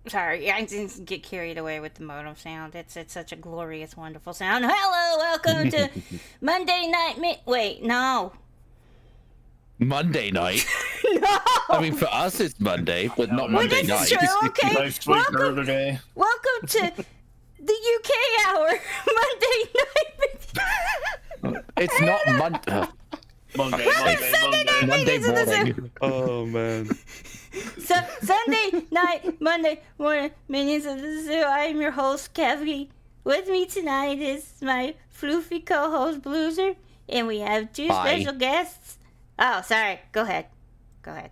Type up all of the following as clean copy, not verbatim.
Sorry, I didn't get carried away with the modem sound. It's such a glorious, wonderful sound. Hello, welcome to Monday night. Wait, no. Monday night? No. I mean, for us it's Monday, but not Monday night. True. Okay. Welcome to the UK hour, Monday night. It's not Monday. Monday morning. Oh man. So, Sunday night, Monday morning, minions of the zoo. I am your host, Kefki. With me tonight is my floofy co-host, BuhLooZeR, and we have two special guests. Oh, sorry. Go ahead. I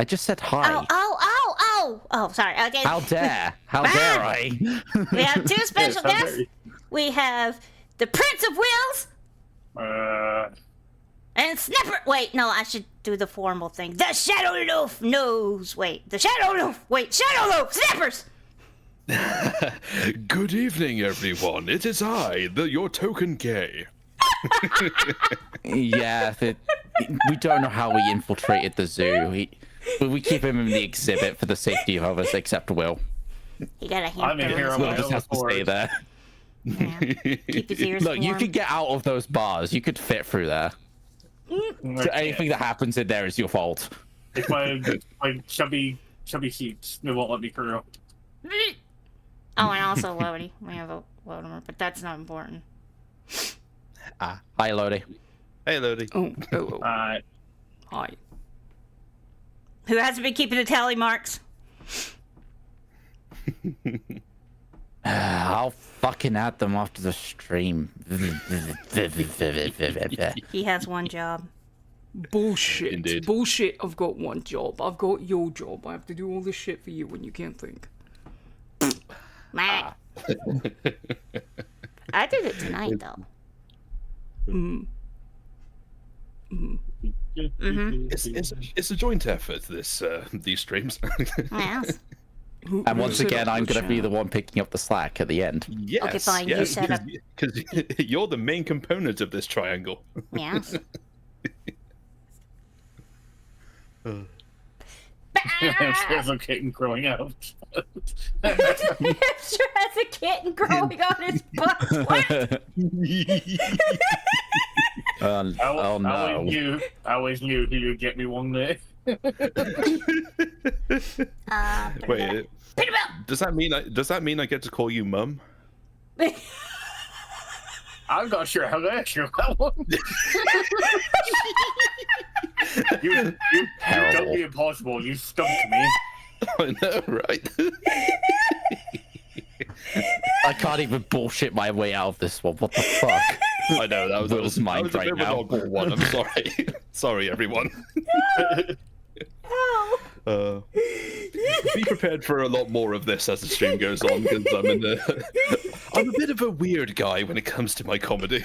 just said hi. Oh, sorry. Okay. How dare I? We have two special guests. We have the Prince of Wills. And Snapper. Wait, no, I should do the formal thing. The Shadow Loaf knows. The Shadow Loaf. Shadow Loaf. Snappers. Good evening, everyone. It is I, your token gay. Yeah, we don't know how we infiltrated the zoo. We keep him in the exhibit for the safety of others, except Will. He got a hamster. I'm in here. Will just has to stay there. Yeah. Keep his ears Look, warm. you could get out of those bars. You could fit through there. So anything that happens in there is your fault. It's my chubby seats. They won't let me through. Oh, and also Lodi. We have a Lodi, but that's not important. Hi, Lodi. Hey, Lodi. Oh, hello. Hi. Who hasn't been keeping the tally marks? I'll fucking add them after the stream. He has one job. Bullshit. Indeed. Bullshit. I've got one job. I've got your job. I have to do all this shit for you when you can't think. Meh. I did it tonight, though. It's a joint effort. These streams. Yes. And once again, I'm going to be the one picking up the slack at the end. Yes. Okay, fine. You set up. Because you're the main component of this triangle. Yes. There's a kitten growing out. Sure has a kitten growing on his butt. What? Oh no. I always knew he would get me one day. Wait, does that mean I get to call you Mum? I'm not sure how to answer that one. you don't be impossible. You stumped me. I know, right? I can't even bullshit my way out of this one. What the fuck? I know that was Will's mind that was right a bit now. of an oddball one. I'm sorry. Sorry, everyone. Be prepared for a lot more of this as the stream goes on, because I'm a bit of a weird guy when it comes to my comedy.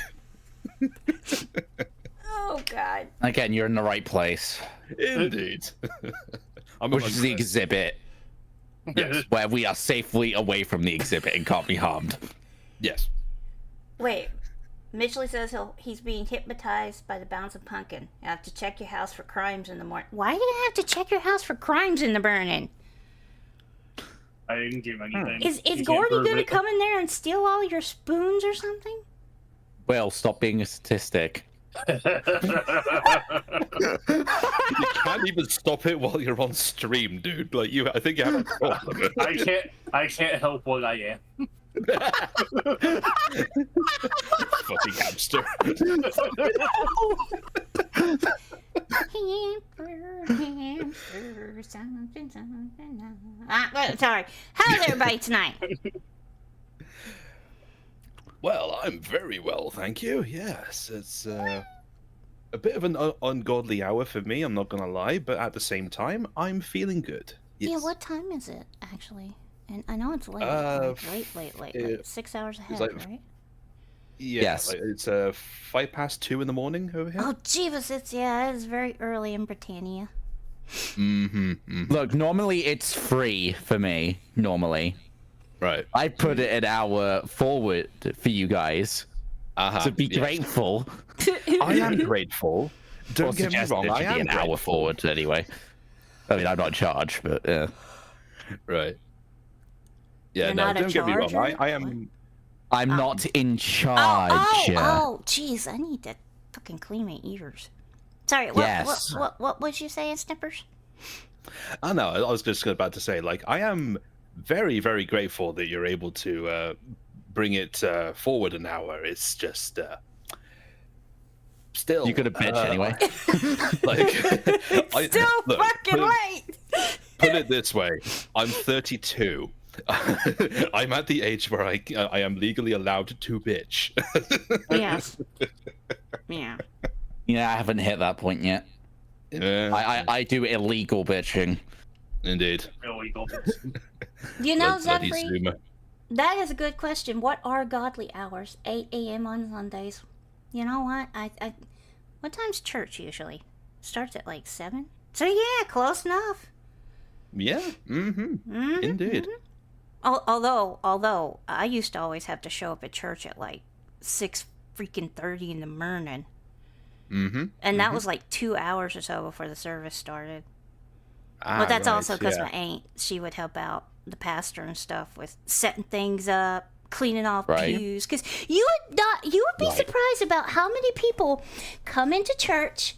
Oh God. Again, you're in the right place. Indeed. Which is the exhibit. Yes. Where we are safely away from the exhibit and can't be harmed. Yes. Wait. Mitchley says he's being hypnotized by the bouncing pumpkin. You have to check your house for crimes in the morning. Why do you have to check your house for crimes in the burning? I didn't do anything. Is Gordy gonna come in there and steal all your spoons or something? Well, stop being a statistic. You can't even stop it while you're on stream, dude. Like I think you have a problem. I can't help what I am. Fucking hamster. Sorry. How's everybody tonight? Well, I'm very well, thank you. Yes, it's a bit of an ungodly hour for me, I'm not gonna lie, but at the same time, I'm feeling good. Yes. Yeah, what time is it, actually? And I know it's late. Late. Like 6 hours ahead, like, right? Yeah, Yes. like, it's 2:05 in the morning over here. Oh, Jeebus, it's very early in Britannia. Look, normally it's free for me. Normally, Right. I put it an hour forward for you guys. So be yes. grateful. I am grateful. Don't get me wrong, I am an hour grateful. forward anyway. I mean, I'm not in charge, but yeah. Right. Yeah, You're no, not a don't get me wrong. charger? I am. I'm not in charge. Oh, jeez, I need to fucking clean my ears. Sorry, what was you saying, Snippers? I know. I was just about to say, like, I am very, very grateful that you're able to bring it forward an hour. It's just still. You could have bitch anyway. Like, Still fucking late. Put it this way: I'm 32. I'm at the age where I am legally allowed to bitch. Yes. Yeah. Yeah, I haven't hit that point yet. Yeah, I do illegal bitching. indeed. Illegal. You know, Bloody Zephyr, Zoomer. that is a good question. What are godly hours? 8 a.m. on Sundays. You know what? What time's church usually? Starts at like 7? So yeah, close enough. Yeah. Mm-hmm. Indeed. Although I used to always have to show up at church at like 6:30 in the morning. And that was like 2 hours or so before the service started. But that's also because my aunt, she would help out the pastor and stuff with setting things up, cleaning off pews. Because you would be surprised about how many people come into church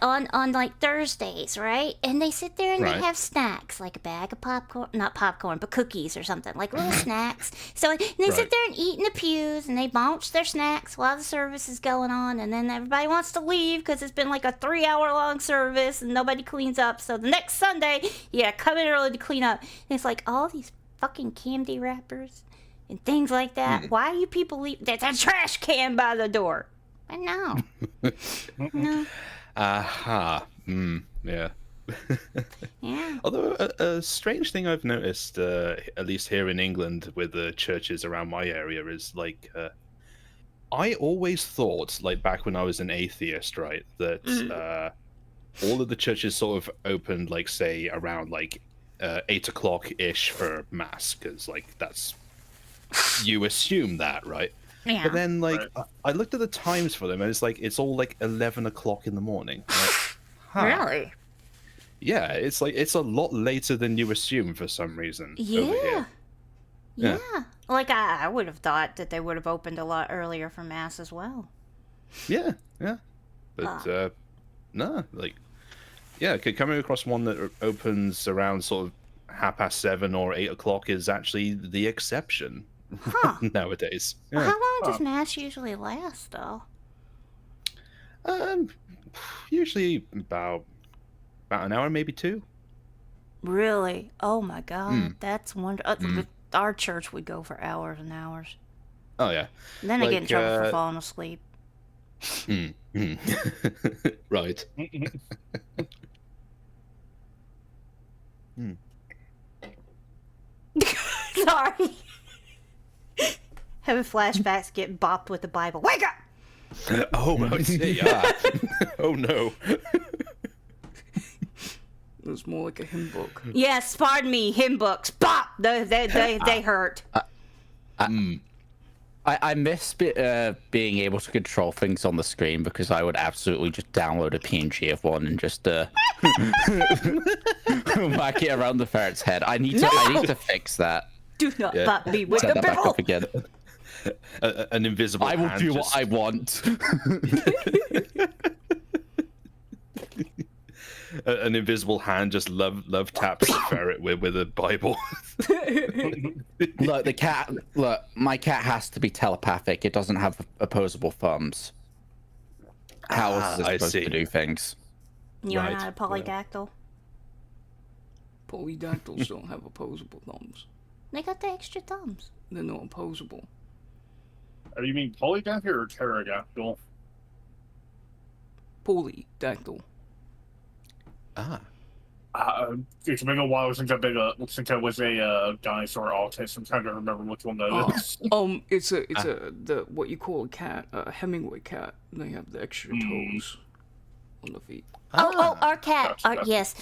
on like Thursdays, right? And they sit there and they have snacks, like a bag of popcorn, not popcorn, but cookies or something, like little snacks. So and they sit there and eat in the pews, and they munch their snacks while the service is going on, and then everybody wants to leave because it's been like a 3-hour-long service and nobody cleans up. So the next Sunday, come in early to clean up. And it's like all these fucking candy wrappers and things like that. Why do you people leave? There's a trash can by the door. I know. No. Yeah. Yeah. Although a strange thing I've noticed, at least here in England, with the churches around my area, is like I always thought, like back when I was an atheist, right, that all of the churches sort of opened, like say around like 8 o'clock ish for mass, because like that's you assume that, right? Yeah. But then, like, I looked at the times for them, and it's all like 11 o'clock in the morning. Like, Really? Yeah, it's like it's a lot later than you assume for some reason. Over here. Yeah. Like I would have thought that they would have opened a lot earlier for mass as well. Yeah. But no, like, yeah, coming across one that opens around sort of 7:30 or 8 o'clock is actually the exception. Nowadays. Well, how long does mass usually last, though? Usually about an hour, maybe 2. Really? Oh my God, that's wonderful. Our church would go for hours and hours. Oh yeah. And then I get in trouble for falling asleep. Right. Sorry. Having flashbacks, get bopped with the Bible. Wake up! Oh, I see. Yeah. Oh no. It was more like a hymn book. Yes, pardon me, hymn books. Bop! They hurt. I miss being able to control things on the screen, because I would absolutely just download a PNG of one and just whack it around the ferret's head. I need to fix that. Do not bop me with the Set that back Bible. up again. An invisible I will hand do just... what I want. An invisible hand just love taps the ferret with a Bible. Look, my cat has to be telepathic. It doesn't have opposable thumbs. How is it supposed to do things? You're not a polydactyl. Polydactyls don't have opposable thumbs. They got the extra thumbs. They're not opposable. You mean polydactyl or pterodactyl? Polydactyl. It's been a while since I was a dinosaur autist. I'm trying to remember which one that is. It's the what you call a cat, a Hemingway cat. They have the extra toes on the feet. Our cat. Gotcha. Yes.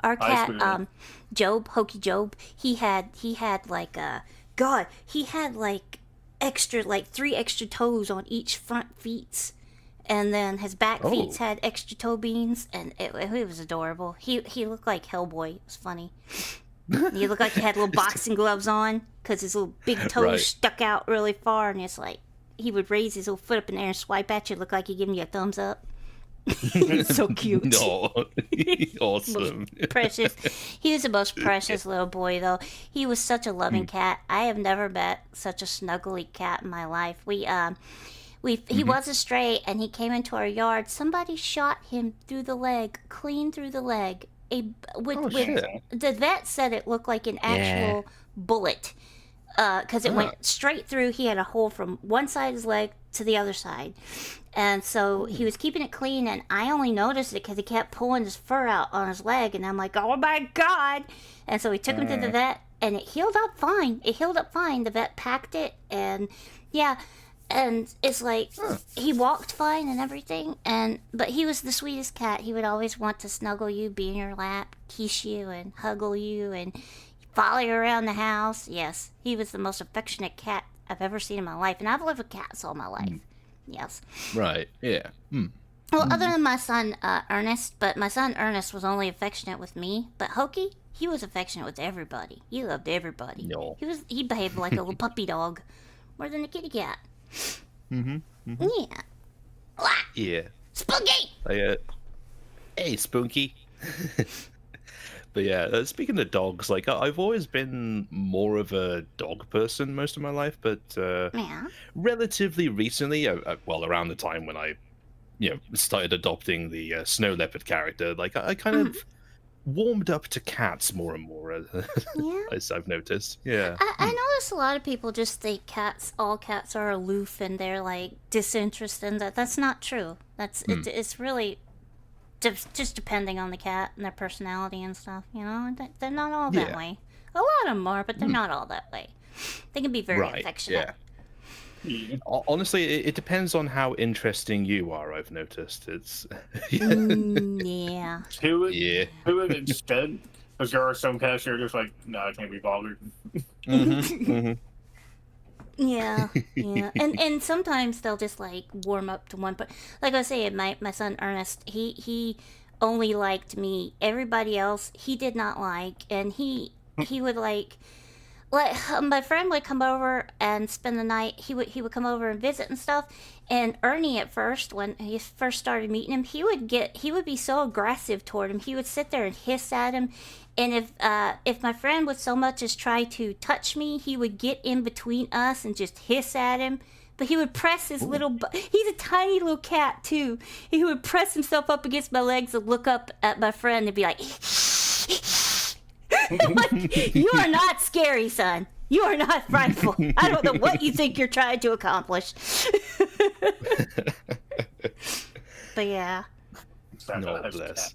Our cat. Job, Hokey Job. He had like he had like extra, like 3 extra toes on each front feet. And then his back feet had extra toe beans, and it was adorable. He looked like Hellboy. It was funny. He looked like he had little boxing gloves on, because his little big toes stuck out really far, and it's like, he would raise his little foot up in the air and swipe at you, look like he'd giving you a thumbs up. He was so cute. No, awesome. Precious. He was the most precious little boy, though. He was such a loving cat. I have never met such a snuggly cat in my life. He was a stray, and he came into our yard. Somebody shot him through the leg, clean through the leg. The vet said it looked like an actual bullet, because it went straight through. He had a hole from one side of his leg to the other side, and so he was keeping it clean. And I only noticed it because he kept pulling his fur out on his leg, and I'm like, oh my god! And so we took him to the vet, and it healed up fine. The vet packed it, and yeah. And it's like, he walked fine and everything, but he was the sweetest cat. He would always want to snuggle you, be in your lap, kiss you, and huggle you, and follow you around the house. Yes, he was the most affectionate cat I've ever seen in my life, and I've lived with cats all my life. Yes. Right, yeah. Well, other than my son, Ernest, but my son, Ernest, was only affectionate with me, but Hokey, he was affectionate with everybody. He loved everybody. No. He behaved like a little puppy dog, more than a kitty cat. Yeah. Yeah. Spoonkie! Hey, Spoonkie. But yeah, speaking of dogs, like I've always been more of a dog person most of my life, but relatively recently, well, around the time when I, started adopting the snow leopard character, like I kind of warmed up to cats more and more, as I've noticed. Yeah. I notice a lot of people just think all cats are aloof and they're like disinterested. That's not true. It's really just depending on the cat and their personality and stuff. They're not all that way. A lot of them are, but they're not all that way. They can be very affectionate. Yeah. Honestly, it depends on how interesting you are. I've noticed it's yeah. To an extent, because there are some cats that are just like, no, I can't be bothered. Yeah. And sometimes they'll just like warm up to one. But like I was saying, my son Ernest, he only liked me. Everybody else he did not like, and he would like my friend would come over and spend the night. He would come over and visit and stuff. And Ernie, at first, when he first started meeting him, he would be so aggressive toward him. He would sit there and hiss at him. And if my friend would so much as try to touch me, he would get in between us and just hiss at him. But he would press his he's a tiny little cat too. He would press himself up against my legs and look up at my friend and be like, like, you are not scary, son. You are not frightful. I don't know what you think you're trying to accomplish. But yeah. No, bless.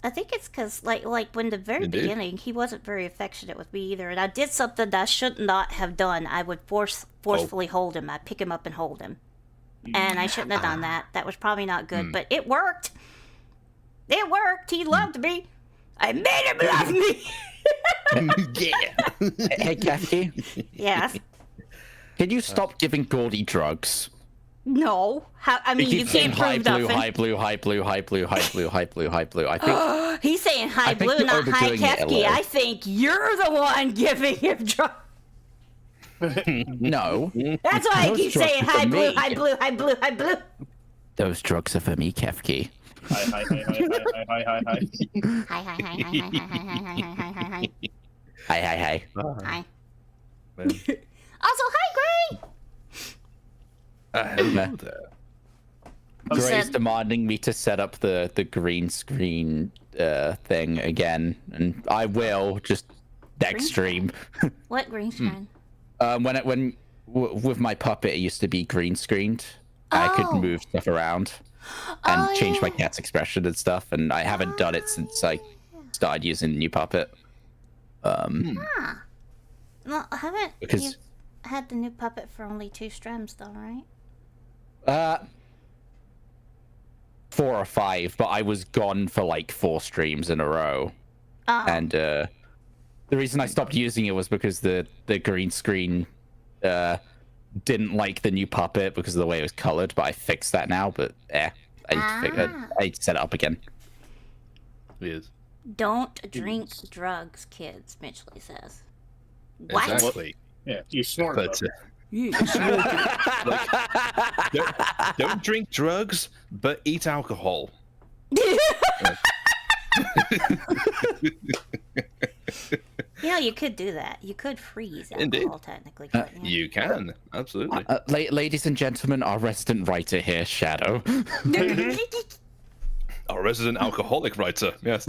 I think it's because, like when the very beginning, he wasn't very affectionate with me either, and I did something that I should not have done. I would forcefully hold him. I'd pick him up and hold him, and I shouldn't have done that. That was probably not good, but it worked. It worked. He loved me. I made him love me. Yeah. Hey, Kefki. Yes. Can you stop giving Gordy drugs? No. How? I mean, you can't prove nothing. High blue. I think he's saying high blue, not high Kefki. I think you're the one giving him drugs. No. That's why I keep saying high blue. Those drugs are for me, Kefki. Hi. Hi. Also, hi, Gray. Hello there. Gray's demanding me to set up the green screen thing again, and I will just next stream. What green screen? When with my puppet, it used to be green screened. I could move stuff around. and change my cat's expression and stuff. And I haven't done it since I started using the new puppet. Well, haven't Because- you had the new puppet for only 2 streams though, right? 4 or 5, but I was gone for like 4 streams in a row. Oh. And the reason I stopped using it was because the green screen didn't like the new puppet because of the way it was colored, but I fixed that now. But I need to set it up again. Yes. Don't drink drugs, kids, Mitchley says. What? Exactly. Yeah, you snort But them. don't drink drugs, but eat alcohol. You could do that. You could freeze Indeed. alcohol, technically. couldn't you? You can, absolutely. Ladies and gentlemen, our resident writer here, Shadow. Our resident alcoholic writer, yes.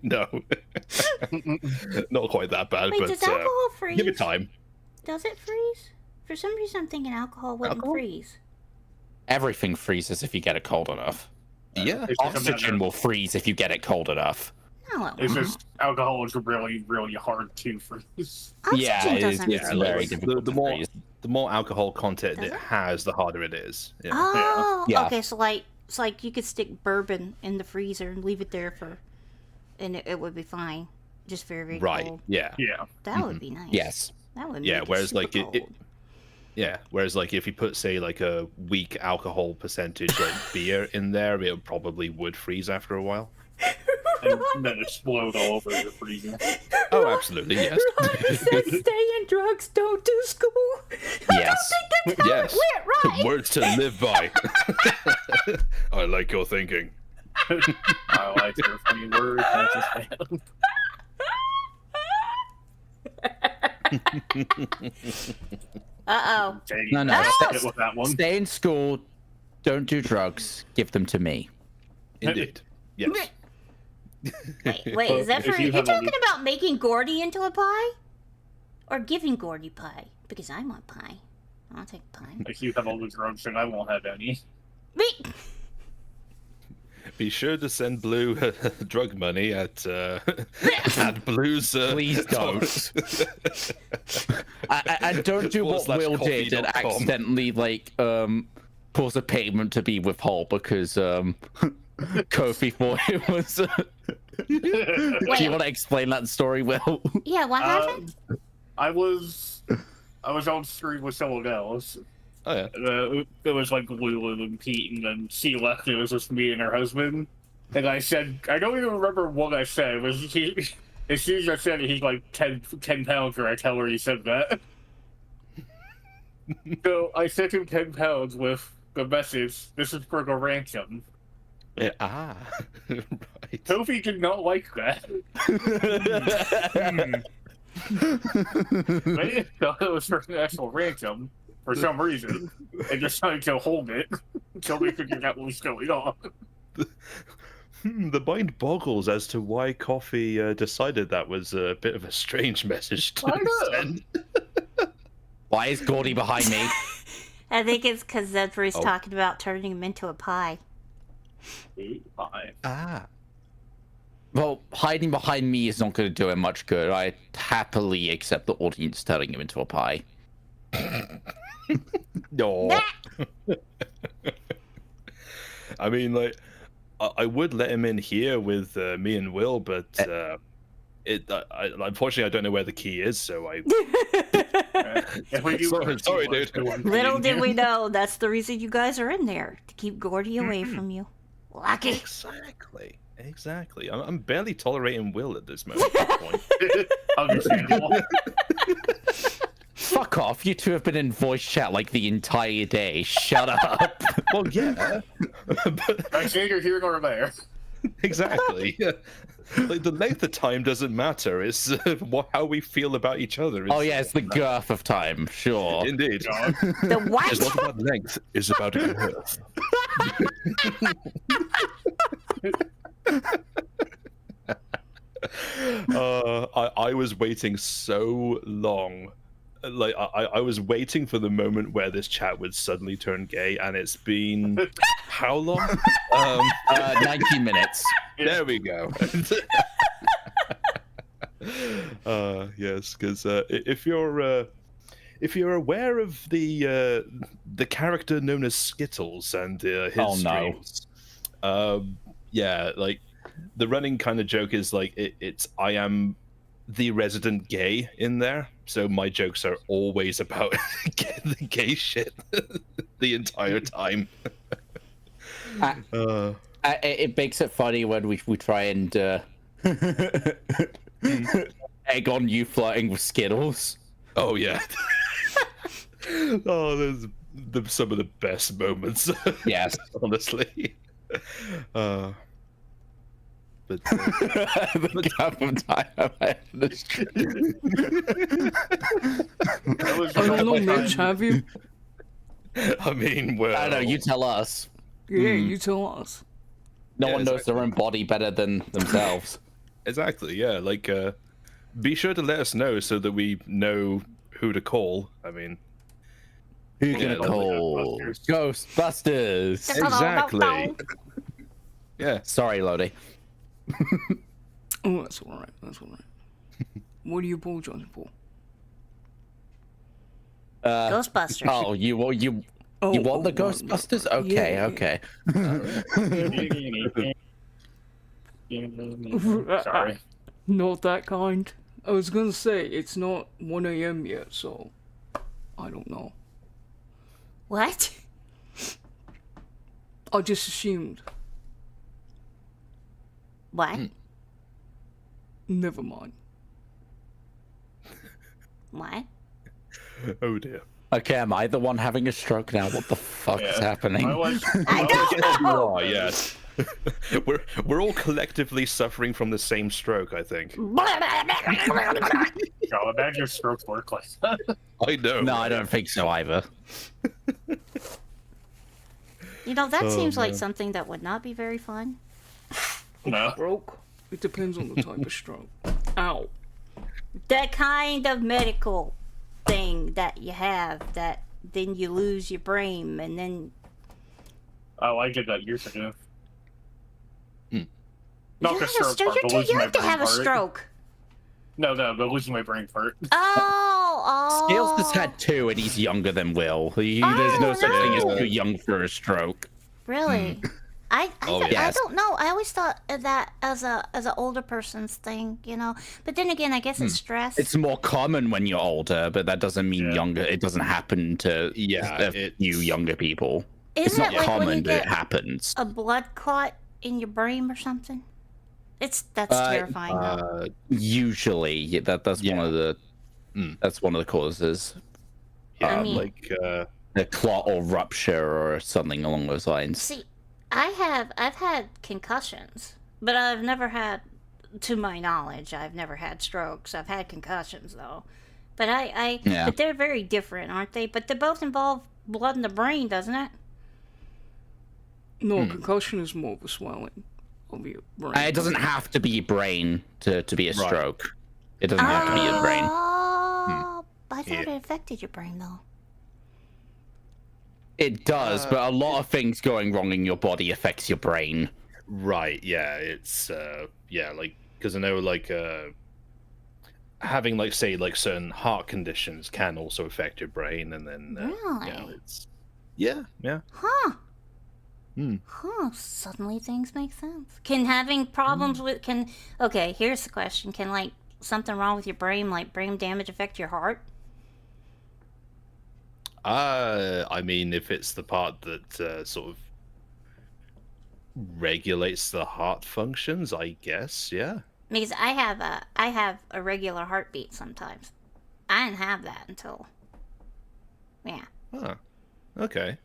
No. Not quite that bad, Wait, but does alcohol freeze? give it time. Does it freeze? For some reason, I'm thinking alcohol wouldn't freeze. Everything freezes if you get it cold enough. Yeah. It's just a Oxygen matter- will freeze if you get it cold enough. No, it It's won't. just alcohol is really, really hard to freeze. Oxygen Yeah, it is. doesn't It's freeze. very the difficult to more freeze. the more alcohol content Does it it? has, the harder it is. Yeah. Oh, Yeah. okay. So it's like you could stick bourbon in the freezer and leave it there and it would be fine. Just very, very Right. cold. Yeah. Yeah. That would be nice. Yes. That would. Yeah, Make whereas, super like, it- cold. Yeah. Whereas, like, if you put, say, like a weak alcohol percentage like beer in there, it probably would freeze after a while. And then explode all over the freezer. Oh, absolutely, yes. Stay in drugs, don't do school. Yes. Yes. Went right. Words to live by. I like your thinking. I like your funny words. That's just bad. Uh-oh. Dang, No, no. I stay- hit with that one. Stay in school. Don't do drugs. Give them to me. Indeed. Yes. Wait, is that If for you you have talking only- about making Gordy into a pie? Or giving Gordy pie? Because I want pie. I'll take pie. If you have all the drugs, then I won't have any. Me. Be sure to send Blue drug money at BuhLooZeR. Please don't. And don't do what Will did and coffee.com. accidentally pause a payment to be withhold because Kofi thought it was. Do you want to explain that story, Will? Yeah, what happened? I was on stream with someone else. Oh yeah. It was like Lulu and Pete, and then she left. It was just me and her husband. And I said, I don't even remember what I said. It was as soon as I said it, he's like 10 pounds, or I tell her he said that. So I sent him 10 pounds with the message, "This is for the ransom." Yeah, right. Kofi did not like that. They didn't know it was for the actual ransom for some reason. They decided to hold it until we figured out what was going on. The mind boggles as to why Coffee decided that was a bit of a strange message to I know. send. Why is Gordy behind me? I think it's because Zedfrey's Oh. talking about turning him into a pie. Fine. Ah. Well, hiding behind me is not going to do him much good. I happily accept the audience turning him into a pie. No. I mean, like, I would let him in here with me and Will, but unfortunately, I don't know where the key is, so I. If we do Sorry, dude. Little did we know, that's the reason you guys are in there, to keep Gordy away from you. Lucky. Exactly. I'm barely tolerating Will at this moment. Point. Understandable. Fuck off. You two have been in voice chat like the entire day. Shut up. Well, yeah. But, I say you're here nor there. exactly. Yeah. Like, the length of time doesn't matter. It's how we feel about each other. Oh, yeah, it's the girth of time. Sure. Indeed. The what? It's not about length. It's about girth. I was waiting so long like I was waiting for the moment where this chat would suddenly turn gay, and it's been how long? 90 minutes. There we go. Yes, because if you're aware of the character known as Skittles and his streams, yeah, like the running kind of joke is like it's I am the resident gay in there, so my jokes are always about the gay shit the entire time. It makes it funny when we try and egg on you flirting with Skittles. Oh yeah. Oh, there's some of the best moments. Yes, honestly. But the gap of time I had in the street. I don't know, Mitch, have you? I mean, well, I don't know, you tell us. Yeah, you tell us. No Yeah, one knows exactly. their own body better than themselves. Exactly, yeah. Like, be sure to let us know so that we know who to call. I mean, Who you Yeah, gonna like call? Ghostbusters. exactly. Yeah. Sorry, Lodi. Oh, that's alright, that's alright. What are you apologizing for? Ghostbusters. Oh, you want the Ghostbusters? Okay, yeah. okay. Sorry. Not that kind. I was gonna say, it's not 1 a.m. yet, so I don't know. What? I just assumed. What? Never mind. What? Oh dear. Okay, am I the one having a stroke now? What the fuck is happening? I don't know. Oh yes. we're all collectively suffering from the same stroke, I think. God, imagine your strokes work like that. I know. No, I don't think so either. You know, that seems like man. something that would not be very fun. No. Stroke? It depends on the type of stroke. Ow. That kind of medical thing that you have, that then you lose your brain, and then Oh, I did that years ago. you Not the have a stroke stroke. part, but You're too losing my young to brain have a part. stroke. No, but losing my brain part. Oh. Scales has had 2 and he's younger than Will. There's no such thing as too young for a stroke. Really? I yes. don't know. I always thought of that as an older person's thing, you know. But then again, I guess it's stress. It's more common when you're older, but that doesn't mean Yeah. younger. It doesn't happen to you younger people. It's Isn't not it like when you common, but it get happens. a blood clot in your brain or something? That's terrifying. Though. Usually, that's one of the that's one of the causes. Yeah, I mean- like A clot or rupture or something along those lines. See, I've had concussions, but I've never had, to my knowledge, I've never had strokes. I've had concussions though, but but they're very different, aren't they? But they both involve blood in the brain, doesn't it? No, concussion is more of a swelling of your brain. It doesn't have to be brain to be a Right. stroke. It doesn't have to be a brain. Oh, I thought Yeah. it affected your brain though. It does, but a lot of things going wrong in your body affects your brain. right, yeah, it's like because I know like having like say like certain heart conditions can also affect your brain, and then Really? it's yeah. Huh. Hmm. Huh. Suddenly things make sense. Can having problems with okay, here's the question. Can like something wrong with your brain, like brain damage, affect your heart? I mean, if it's the part that sort of regulates the heart functions, I guess, yeah. Because I have a regular heartbeat sometimes. I didn't have that until Huh. Okay.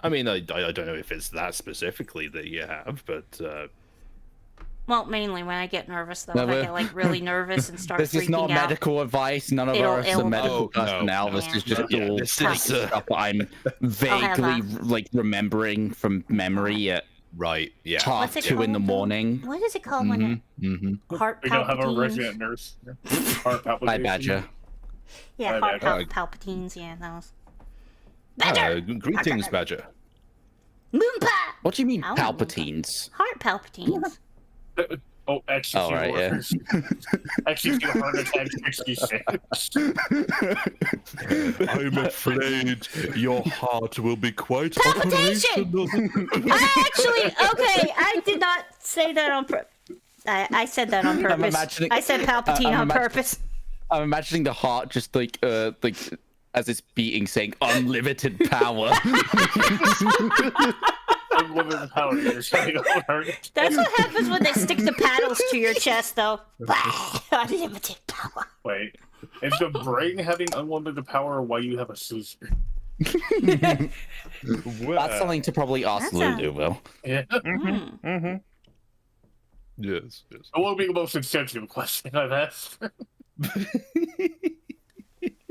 I mean, I don't know if it's that specifically that you have, but well, mainly when I get nervous though. No, If I but- get like really nervous and start This freaking is not out. medical advice. None of It'll- us are it'll- medical Oh, no. personnel. This is just Yeah, all this like, is, stuff that I'm vaguely like remembering from memory at right, yeah. half What's it 2 in the called, though? morning. What is it called when Mm-hmm. it heart We don't have a palpitations? resident nurse. Heart Hi, palpitations. Badger. Yeah, Right, heart palpatines. Yeah, those. Badger. Greetings, Badger. Moonpa. What do you mean I don't know Moonpa. Palpatines? Heart palpatines. Oh, execute Oh, right, yeah. Execute heart attack 66. I'm afraid your heart will be quite Palpitation! operational. I did not say that on purpose. I said that on purpose. imagining- I said Palpatine on purpose. I'm imagining the heart just like as it's beating, saying unlimited power. Unlimited power. That's what happens when they stick the paddles to your chest, though. Unlimited power. Wait, is the brain having unlimited power while you have a Caesar? That's something to probably ask Lulu, Will. Yeah. Yes. It won't be the most insensitive question I've asked.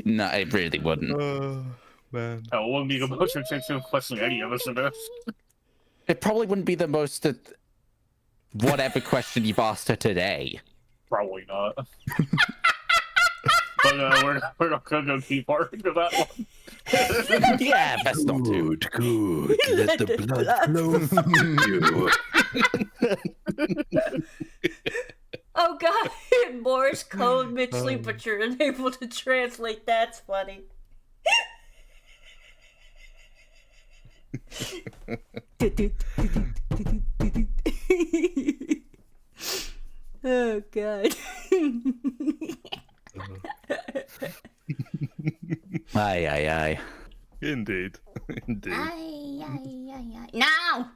No, it really wouldn't. Man. It won't be the most insensitive question any of us have asked. It probably wouldn't be the most whatever question you've asked her today. Probably not. But we're not gonna keep part of that one. Yeah, best not to. Good. Let the blood flow from you. Oh god, Morse code Mitchley, but you're unable to translate. That's funny. Oh god. Aye. Indeed. Now!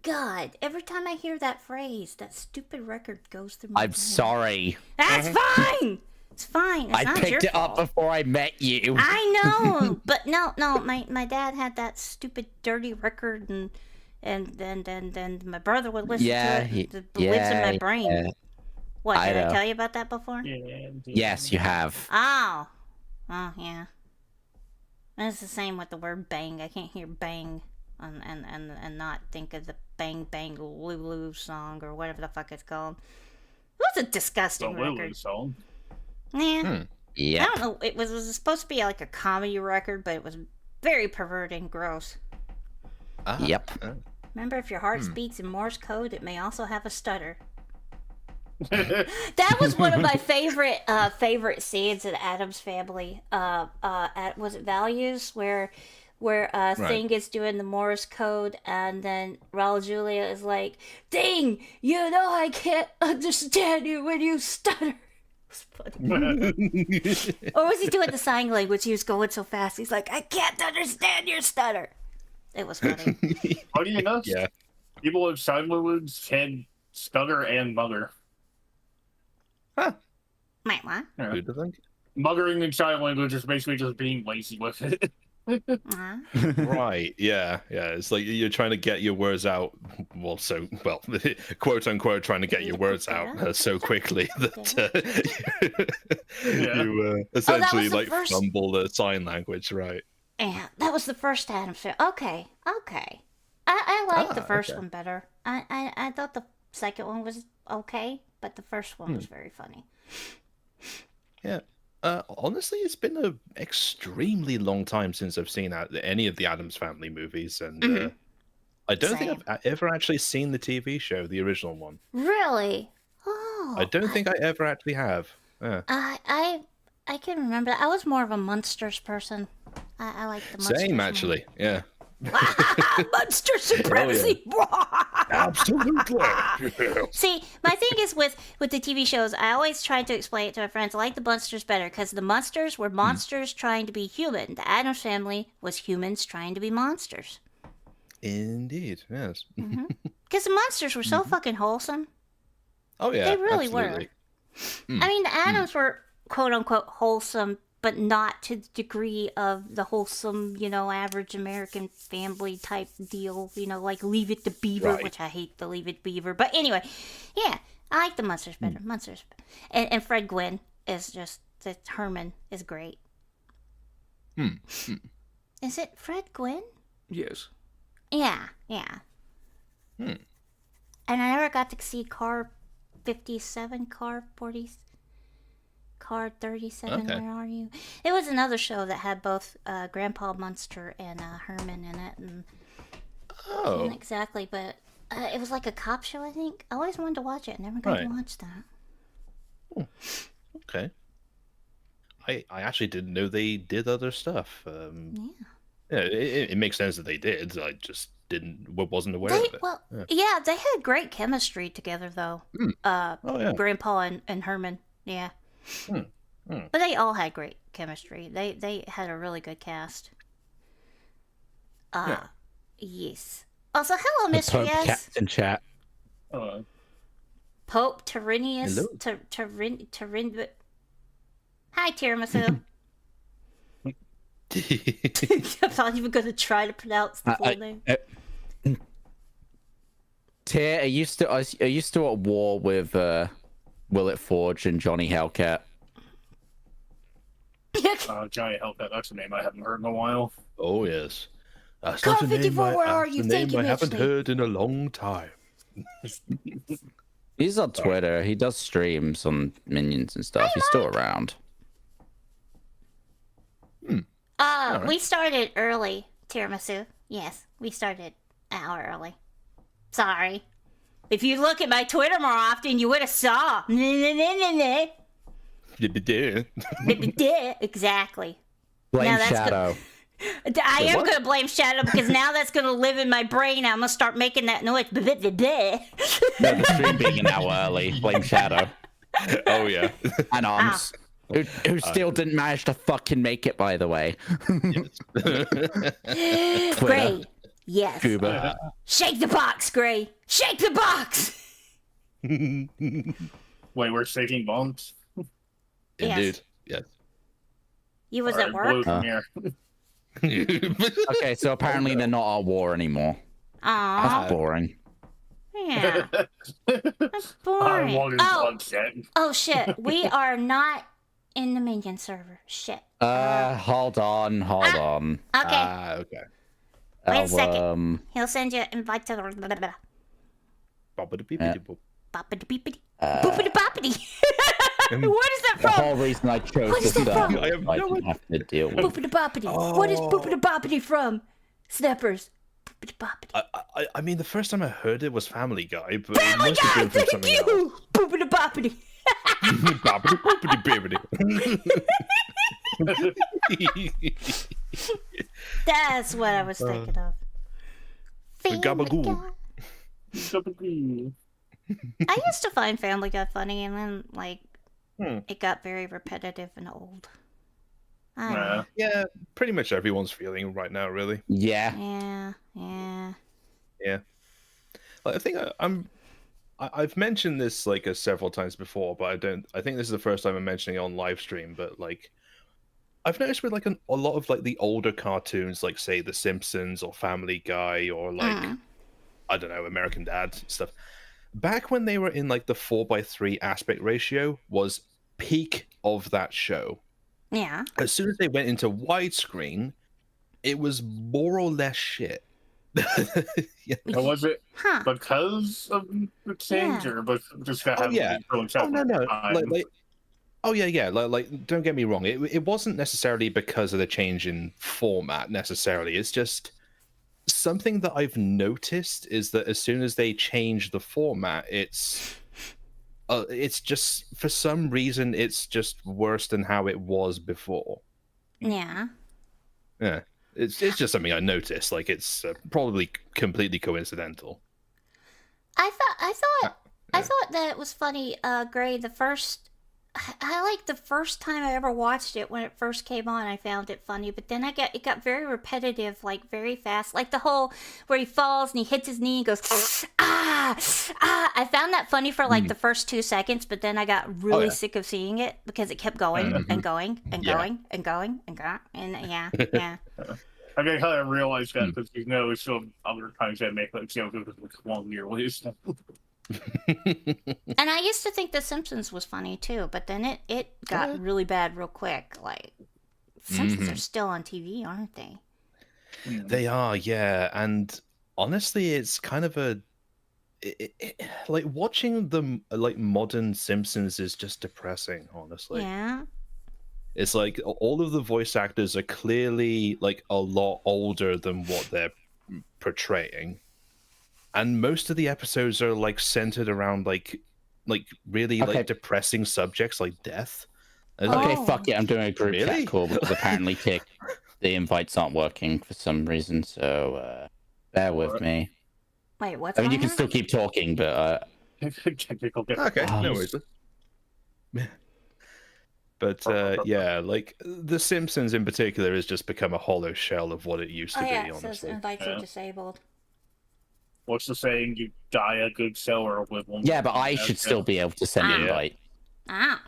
God, every time I hear that phrase, that stupid record goes through my I'm brain. sorry. That's fine! It's fine. It's I not picked your it up fault. before I met you. I know, but no, my dad had that stupid dirty record, and then my brother would listen to it. It lives in my brain. Yeah. What, did I know. tell you about that before? Yeah, Yes, you have. Oh, yeah. And it's the same with the word bang. I can't hear bang and not think of the Bang Bang Lulu song or whatever the fuck it's called. It was a disgusting The Lulu record. song. Yeah. Yeah. I don't know. It was supposed to be like a comedy record, but it was very perverted and gross. Yep. Remember, if your heart speaks in Morse code, it may also have a stutter. That was one of my favorite scenes in Addams Family. Was it Values, where Thing is doing the Morse code, and then Raul Julia is like, "Thing, you know I can't understand you when you stutter." It was funny. Or was he doing the sign language? He was going so fast. He's like, "I can't understand your stutter." It was funny. Funny enough, Yeah. people with sign language can stutter and mugger. Wait, what? Who do you think? Muggering in sign language is basically just being lazy with it. Right. Yeah. It's like you're trying to get your words out. Well, quote unquote, trying to get your words out so quickly that you essentially the like first- fumble the sign language. Right. Yeah, that was the first Addams Family. Okay. I liked the first one better. I thought the second one was okay, but the first one was very funny. Yeah. Honestly, it's been an extremely long time since I've seen any of the Addams Family movies, and I don't think I've ever actually seen the TV show, the original one. Really? Oh. I don't think I ever actually have. Yeah. I can remember. I was more of a Munsters person. I like the Munsters. Same, actually. Yeah. Munster supremacy. Absolutely. See, my thing is with the TV shows, I always try to explain it to my friends. I like the Munsters better because the Munsters were monsters trying to be human. The Addams Family was humans trying to be monsters. Indeed, yes. Because the monsters were so fucking wholesome. Oh yeah, They really absolutely. were. I mean, the Addams were quote unquote wholesome, but not to the degree of the wholesome, average American family type deal, like Leave It to Beaver, Right. which I hate the Leave It to Beaver. But anyway, yeah, I like the Munsters better. Munsters. And Fred Gwynn is just, Herman is great. Is it Fred Gwynn? Yes. Yeah. And I never got to see Car 57, Car 40, Card 37, Okay. where are you? It was another show that had both Grandpa Munster and Herman in it. And Oh. not exactly, but it was like a cop show, I think. I always wanted to watch it. Never got to Right. watch that. Okay. I actually didn't know they did other stuff. Yeah, it makes sense that they did. I just wasn't aware of it. Well, yeah, they had great chemistry together, though. Oh yeah. Grandpa and Herman, yeah. But they all had great chemistry. They had a really good cast. Yeah. Yes. Also, hello, Mr. Pope Yes. Captain Chat. Pope Tyrrhenius. Hello. Hi, Tiramisu. I'm not even going to try to pronounce the full name. Tyr, are you still at war with Willet Forge and Johnny Hellcat? Johnny Hellcat, that's a name I haven't heard in a while. Oh yes. That's Call not a name 54, where are you? a Thank name you, I haven't Mitch. heard in a long time. He's on Twitter. He does streams on Minions and stuff. He's still around. We started early, Tiramisu. Yes, we started an hour early. Sorry. If you look at my Twitter more often, you would have saw. Exactly. Blame Now that's Shadow. I am going to blame Shadow because now that's going to live in my brain. I'm going to start making that noise. No, the stream being an hour early. Blame Shadow. Oh yeah. And Arms. Who still didn't manage to fucking make it, by the way. Gray. Yes. Cuba. Shake the box, Gray. Shake the box. Wait, we're shaking bombs? Indeed. Yes. You was at Blue work? from here. Okay, so apparently they're not at war anymore. Aw. That's boring. Yeah. That's I boring. wanted bloodshed. Oh, shit. We are not in the Minion server. Shit. Hold on. Okay. Okay. Wait a second. He'll send you an invite to the... Boppity-beepity-boop. Boppity-beepity. Boopity-boppity. What is that The from? whole reason I chose What is this that stuff, from? I have I no didn't have to deal with. Boopity-boppity. What is boopity-boppity from? Snappers. Boopity-boppity. I mean, the first time I heard it was Family Guy, but Family it must have Guy, been from thank something you! Boopity-boppity. else. That's what I was thinking of. Family Gabagoo. Guy. I used to find Family Guy funny, and then, like, it got very repetitive and old. I don't know. Yeah, pretty much everyone's feeling right now, really. Yeah. Yeah. Like, I think I've mentioned this like several times before, but I think this is the first time I'm mentioning it on live stream. But like, I've noticed with like a lot of like the older cartoons, like say The Simpsons or Family Guy or like I don't know, American Dad stuff. Back when they were in like the 4:3 aspect ratio was peak of that show. Yeah. As soon as they went into widescreen, it was more or less shit. Yeah. Or was it Huh. because of the change, or but just got having yeah. to Oh no, no. Oh yeah. Like, don't get me wrong. It wasn't necessarily because of the change in format necessarily. It's just something that I've noticed is that as soon as they change the format, it's just for some reason it's just worse than how it was before. Yeah. Yeah. It's just something I noticed. Like, it's probably completely coincidental. I thought that it was funny, Gray, I like the first time I ever watched it when it first came on, I found it funny, but then it got very repetitive, like very fast, like the whole where he falls and he hits his knee and goes I found that funny for like the first 2 seconds, but then I got really sick of seeing it because it kept going and going and going and going and going, and yeah. I mean, I kind of realized that because you know, some other times they make like jokes with long year ways. And I used to think The Simpsons was funny too, but then it got really bad real quick. Like, Simpsons are still on TV, aren't they? They are, yeah. And honestly, it's kind of like watching the like modern Simpsons is just depressing, honestly. Yeah. It's like all of the voice actors are clearly like a lot older than what they're portraying, and most of the episodes are like centered around like really like depressing subjects like death. Okay, fuck it, I'm doing a group Really? chat call because apparently the invites aren't working for some reason, so bear with me. Wait, what's I mean, you going can still keep talking, but Technical Okay, no Oh. worries. But yeah, like The Simpsons in particular has just become a hollow shell of what it used to Oh be, yeah, it says honestly. invites are Yeah. disabled. What's the saying? You die a good seller with one. yeah, but I should still be able to send Ah. an invite. Ah.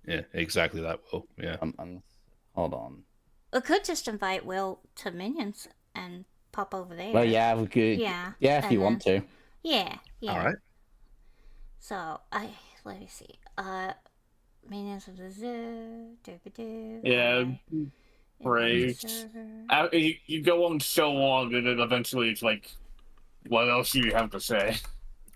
Yeah, exactly that, Will. Yeah. Hold on. We could just invite Will to Minions and pop over there. Well, yeah, we could. Yeah. Yeah, if and you want to. Yeah. Yeah. All right. So let me see. Minions of the Zoo. Yeah, right. You go on so long, and then eventually it's like, what else do you have to say?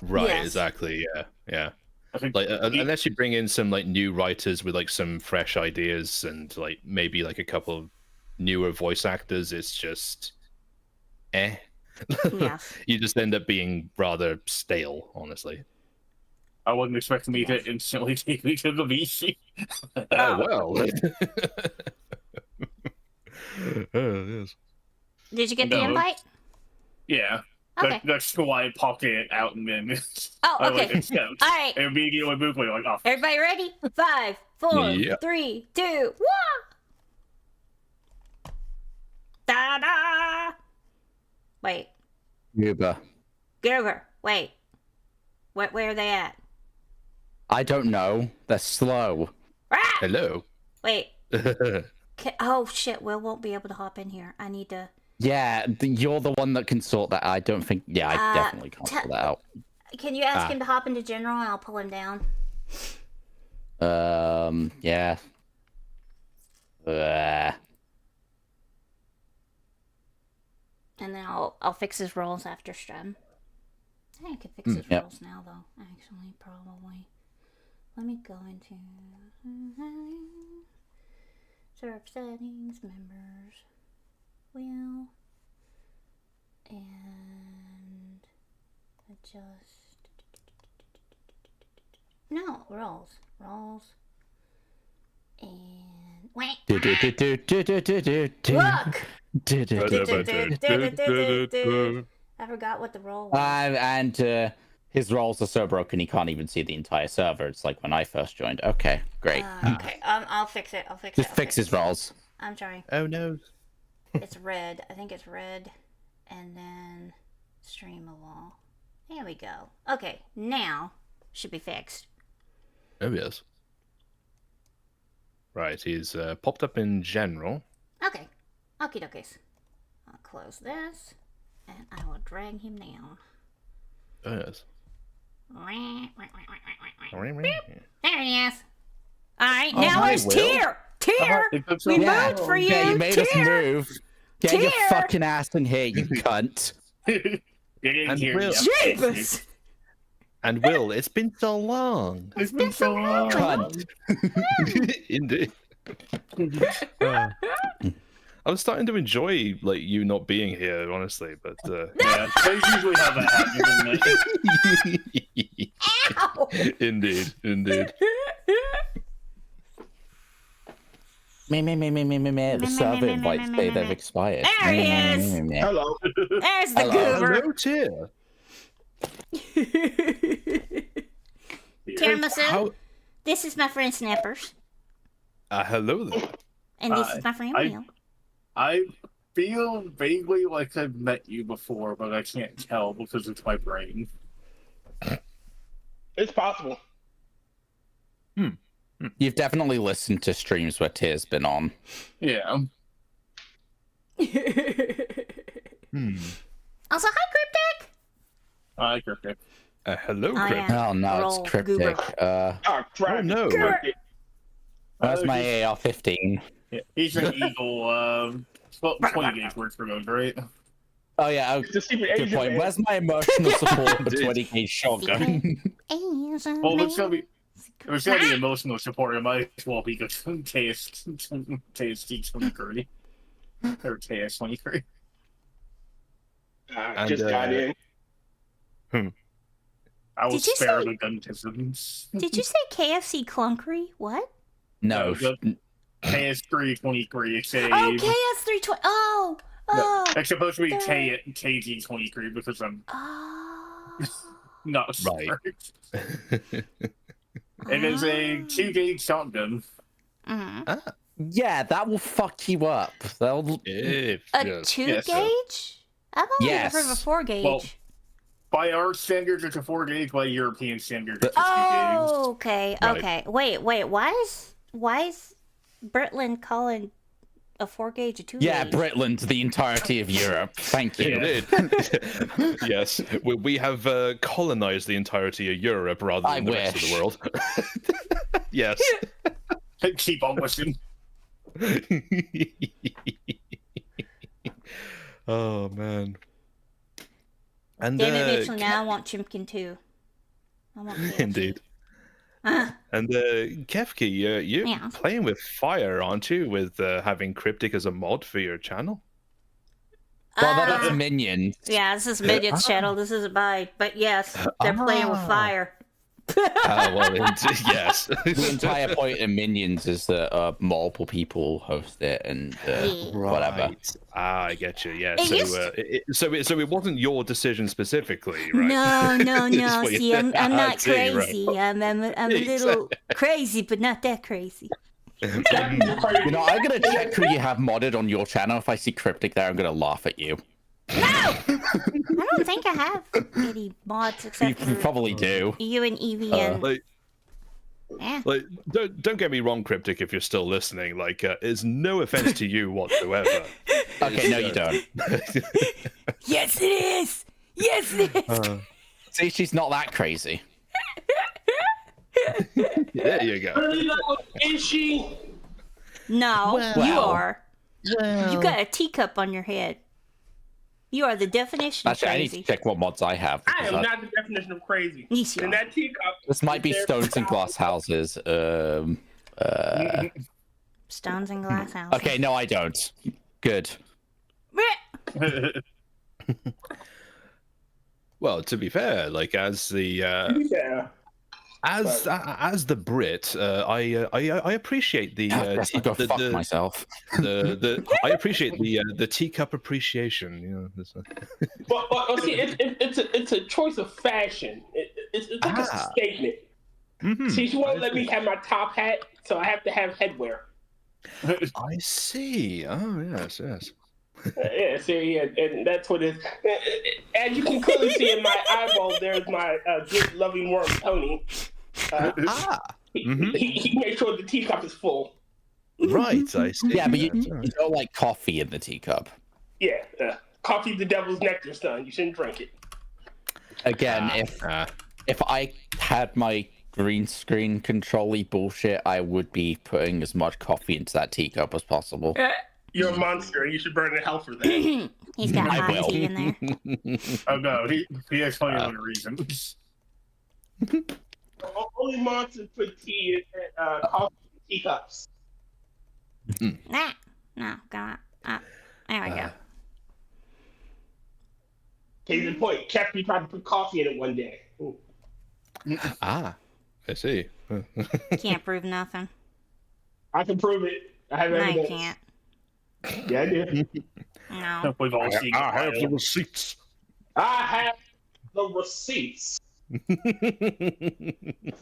Right, Yes. exactly. Yeah, yeah. I think Like unless you bring in some like new writers with like some fresh ideas and like maybe like a couple of newer voice actors, it's just Yes. You just end up being rather stale, honestly. I wasn't expecting me to instantly take me to the VC. Oh well. Oh, yes. Did you get the No. invite? Yeah. Okay. That's why I popped it out and then Oh, I like okay. accept. All right. And immediately moved like, oh, Everybody ready? 5, 4, Yeah. 3, 2, 1. Da da. Wait. Uber. Gerber. Wait. Where are they at? I don't know. They're slow. Ah! Hello. Wait. Oh shit. Will won't be able to hop in here. I need to. Yeah, you're the one that can sort that. I don't think. Yeah, I definitely can't sort that out. Can you ask him to hop into general and I'll pull him down? Yeah. And then I'll fix his rolls after stream. I think I could fix his yep. rolls now though. Actually, probably. Let me go into serve settings, members, Will, and adjust. No, rolls, and wait. Look. I forgot what the roll was. And his rolls are so broken he can't even see the entire server. It's like when I first joined. Okay, great. Okay, I'll fix it. Just fix his rolls. I'm trying. Oh no. It's red. I think it's red. And then stream a wall. There we go. Okay, now should be fixed. Oh yes. Right, he's popped up in general. Okay. Okie dokies. I'll close this. And I will drag him down. Oh yes. There he is. Alright, Oh, now hi, it's Will. Tyr! Tyr! We moved for you! Yeah, you made us Tyr! move. Get your Tyr! fucking ass in here, you cunt. Get in And here. Will- yeah. Jeebus! And Will, it's been so long. It's been so long. Cunt. Indeed. I was starting to enjoy like you not being here, honestly, but Yeah, that's usually how that happens, isn't it? Ow! indeed. Me. The server invites say they've expired. There he is. Hello. There's the Hello. goober. Hello, Tyr. Tiramisu. How? This is my friend Snappers. Hello there. And this is my friend I- Will. I feel vaguely like I've met you before, but I can't tell because it's my brain. It's possible. You've definitely listened to streams where Tyr's been on. Yeah. Also, hi, Cryptic. I Cryptic. Hello, Oh, Crypt. yeah. Oh no, Roll, it's Cryptic. goober. Oh, crap. Oh no. That's my AR-15. Yeah. He's an eagle, 20 gauge works for those, right? Oh yeah, It's the secret good Asian point. man. Where's my emotional support for 20k shotgun? Asian Well, it's man. gonna be emotional support. It might as well be the TST-23 or TS-23. Just got in. I will Did you spare say- the guntisms. Did you say KFC clunkery? What? No. KS-323. It's a. Oh, KS320. Oh. Oh. It's supposed to be the- KG-23 because I'm Oh. not Right. smart. It is a 2-gauge shotgun. Mhm. Yeah, that will fuck you up. That'll... If, A yes. 2 Yes. gauge? I've only ever heard of a Yes. 4 gauge. Well, by our standards, it's a 4-gauge. By European standards, it's a 2-gauge. Oh, okay, Right. okay. Wait. Why is Britland calling a 4 gauge a 2 Yeah, gauge? Britland, the entirety of Europe. Thank you. Yes, we have colonized the entirety of Europe rather than the rest of the world. Yes. Keep on listening. Oh man. And Damn it, Mitchell, now I want Chimkin too. I want KFC. indeed. And Kefki, you're Yeah. playing with fire, aren't you? With having Cryptic as a mod for your channel. Well, that's Minions. Yeah, this is Midget's channel. This isn't mine. But yes, they're playing with fire. Well, yes. The entire point of Minions is that multiple people host it and whatever. Right. Ah, I get you. Yeah. It So, used so it wasn't your decision specifically, right? No. Is what you- See, I'm I not see, right. crazy. I'm a little crazy, but not that crazy. You know, I'm gonna check who you have modded on your channel. If I see Cryptic there, I'm gonna laugh at you. I don't think I have any mods You except for probably do. you and Evie and Like, yeah. don't get me wrong, Cryptic. If you're still listening, like, it's no offense to you whatsoever. Okay, no, you don't. Yes, it is. Yes, it is. See, she's not that crazy. There you go. Really though, is she? No, you Well. are. You got a teacup on your head. You are the definition of Actually, I need crazy. to check what mods I have. I because am not the definition of crazy. Yes, you And are. that teacup. This might be is there stones for and glass houses. Stones and glass houses. Okay, no, I don't. Good. Well, to be fair, like as the Yeah. as the Brit, I appreciate the I guess I'll go fuck myself. I appreciate the teacup appreciation. You know, this, But see, it's a choice of fashion. It's like a statement. See, she won't let me have my top hat, so I have to have headwear. I see. Oh yes. Yeah, see, and that's what it is. As you can clearly see in my eyeball, there's my good loving worm, Tony. He makes sure the teacup is full. Right, I see. Yeah, but you That's all right. don't like coffee in the teacup. Yeah, coffee the devil's nectar, son. You shouldn't drink it. Again, if I had my green screen control-y bullshit, I would be putting as much coffee into that teacup as possible. You're a monster. You should burn in hell for that. He's got I hot will. tea in there. Oh no, he has plenty of reasons. Only monsters put tea in coffee teacups. Nah. No, go on. There we go. Case in point, Kefki tried to put coffee in it one day. Ooh. I see. Can't prove nothing. I can prove it. I have No, you evidence. can't. Yeah, I do. No. We've all seen I have it. the receipts. I have the receipts.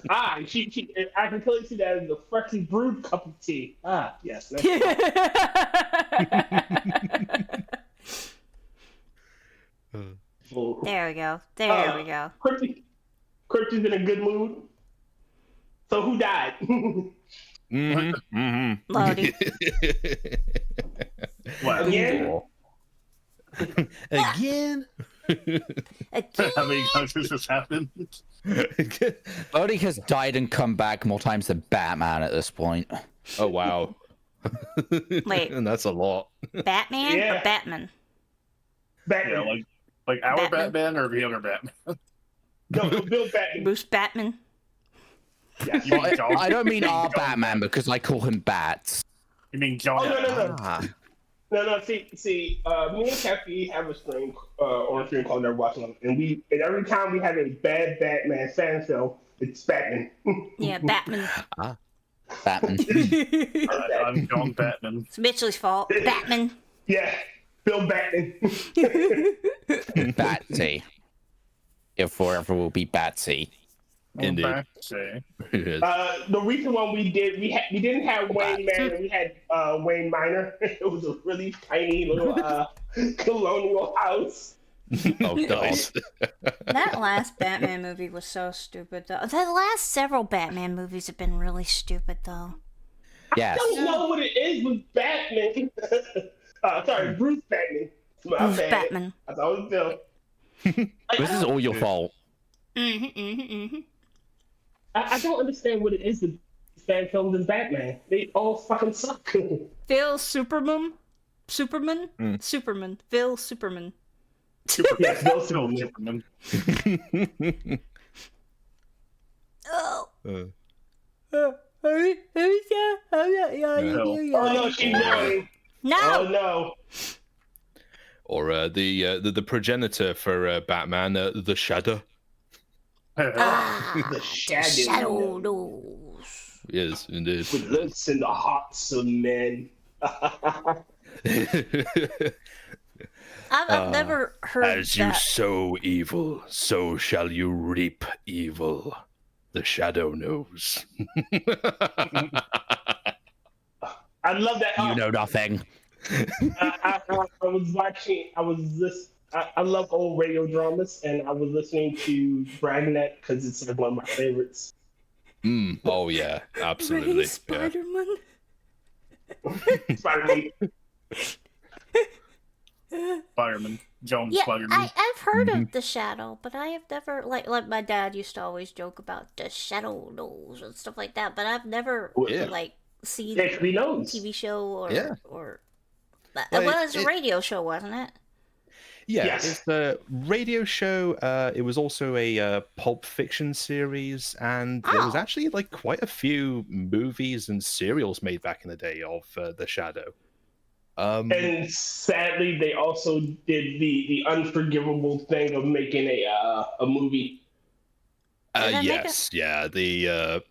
I can clearly see that as a freshly brewed cup of tea. Yes. That's full. There we go. There we go. Cryptic's in a good mood. So who died? Lodi. Wow. Again? Again? Again. How many times has this happened? Lodi has died and come back more times than Batman at this point. Oh wow. Wait. And that's a lot. Batman Yeah. or Batman? Batman. Yeah, like our Batman or the other Batman. No, Bill Batman. Bruce Batman. Yes. You mean John? I don't mean our John Batman because I call him Bats. You mean John? Oh, no. Ah. No. See. Me and Kefki have a stream on a stream called Never Watching, and every time we have a bad Batman fan film, it's Batman. Yeah, Batman. Batman. I'm John Batman. It's Mitchell's fault. Batman. Yeah, Bill Batman. Batsy. If forever will be Batsy. Indeed. Say. The recent one we did, we didn't have Wayne Manor, we had Wayne Minor. It was a really tiny little colonial house. Oh, nice. That last Batman movie was so stupid, though. The last several Batman movies have been really stupid, though. Yes. I don't know what it is with Batman. Sorry, Bruce Batman. My Bruce bad. Batman. I thought it was Bill. This is all your fault. I don't understand what it is with fan films and Batman. They all fucking suck. Phil Superman? Superman? Superman. Phil Superman. Yes, Bill Superman. Oh. Oh no, she's lying. No! Oh no. Or the progenitor for Batman, the Shadow. The shadow. Shadows. Yes, indeed. It lives in the hearts of men. I've never heard As you that. sow evil, so shall you reap evil. The Shadow knows. I love that. You know nothing. I was watching. I love old radio dramas, and I was listening to Dragnet because it's like one of my favorites. Oh yeah, absolutely. Ray Yeah. Spider-Man. Spider-Man. Spider-Man. John Yeah, Spider-Man. I've heard of the Shadow, but I have never like my dad used to always joke about the Shadow knows and stuff like that, but I've never Yeah. like seen Yeah, a he knows. TV show or Yeah. that Like, was a radio show, wasn't it? Yeah, Yes. it's the radio show. It was also a Pulp Fiction series, and there was Oh. actually like quite a few movies and serials made back in the day of the Shadow. And sadly, they also did the unforgivable thing of making a movie. Did they make Yes, yeah. The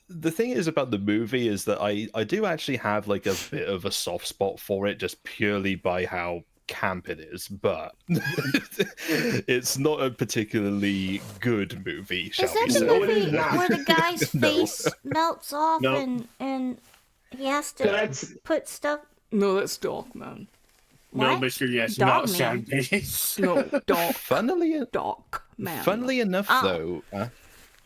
the thing is about the movie is that I do actually have like a bit of a soft spot for it, just purely by how camp it is, but it's not a particularly good movie, shall Is that we the say? No, it movie is not. where the guy's No. face melts off No. and he has to So that's put stuff? No, that's Dark Man. No, What? Mr. Yes, Dog not Man. Sam Base. No, Dark Funnily enough, Oh. though,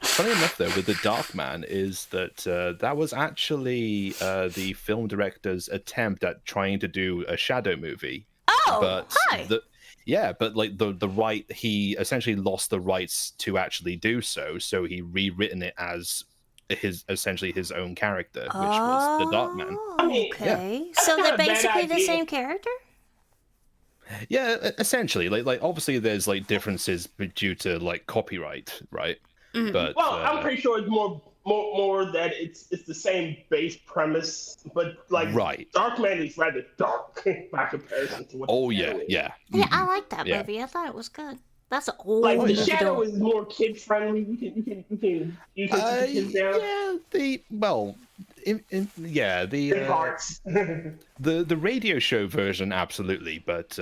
with the Dark Man is that that was actually the film director's attempt at trying to do a Shadow movie. Oh, But hi. he essentially lost the rights to actually do so, so he rewritten it as his own character, which was the Dark Man. Oh, I mean, okay. That's So not they're a bad basically the idea. same character? Yeah, essentially, like obviously there's like differences due to like copyright, right? Mm. But well, I'm pretty sure it's more that it's the same base premise, but like right. Darkman is rather dark by comparison to what. Oh the yeah, Shadow is. yeah. Yeah, I like that Yeah. movie. I thought it was good. That's an old Like the movie, Shadow though. is more kid friendly. You can keep the kids down. Yeah, Big hearts. the radio show version absolutely, but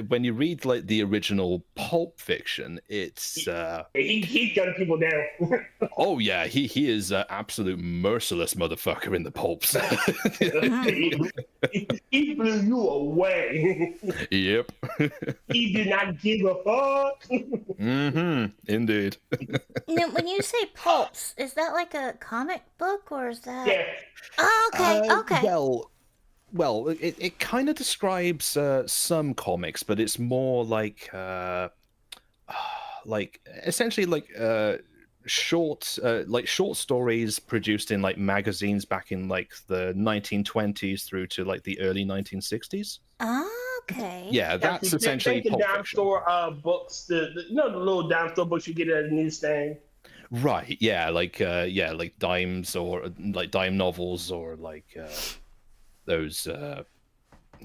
when you read like the original Pulp Fiction, it's He's gunning people down. oh yeah, he is an absolute merciless motherfucker in the pulps. he blew you away. Yep. He did not give a fuck. Indeed. Now, when you say pulps, is that like a comic book or is that? Yeah. Oh, okay, okay. Well, it kind of describes some comics, but it's more like essentially like short stories produced in like magazines back in like the 1920s through to like the early 1960s. Ah, Okay. Yeah, that's essentially the Pulp dime Fiction. store books. The the little dime store books you get at a newsstand. Right, yeah, like dimes or like dime novels or like those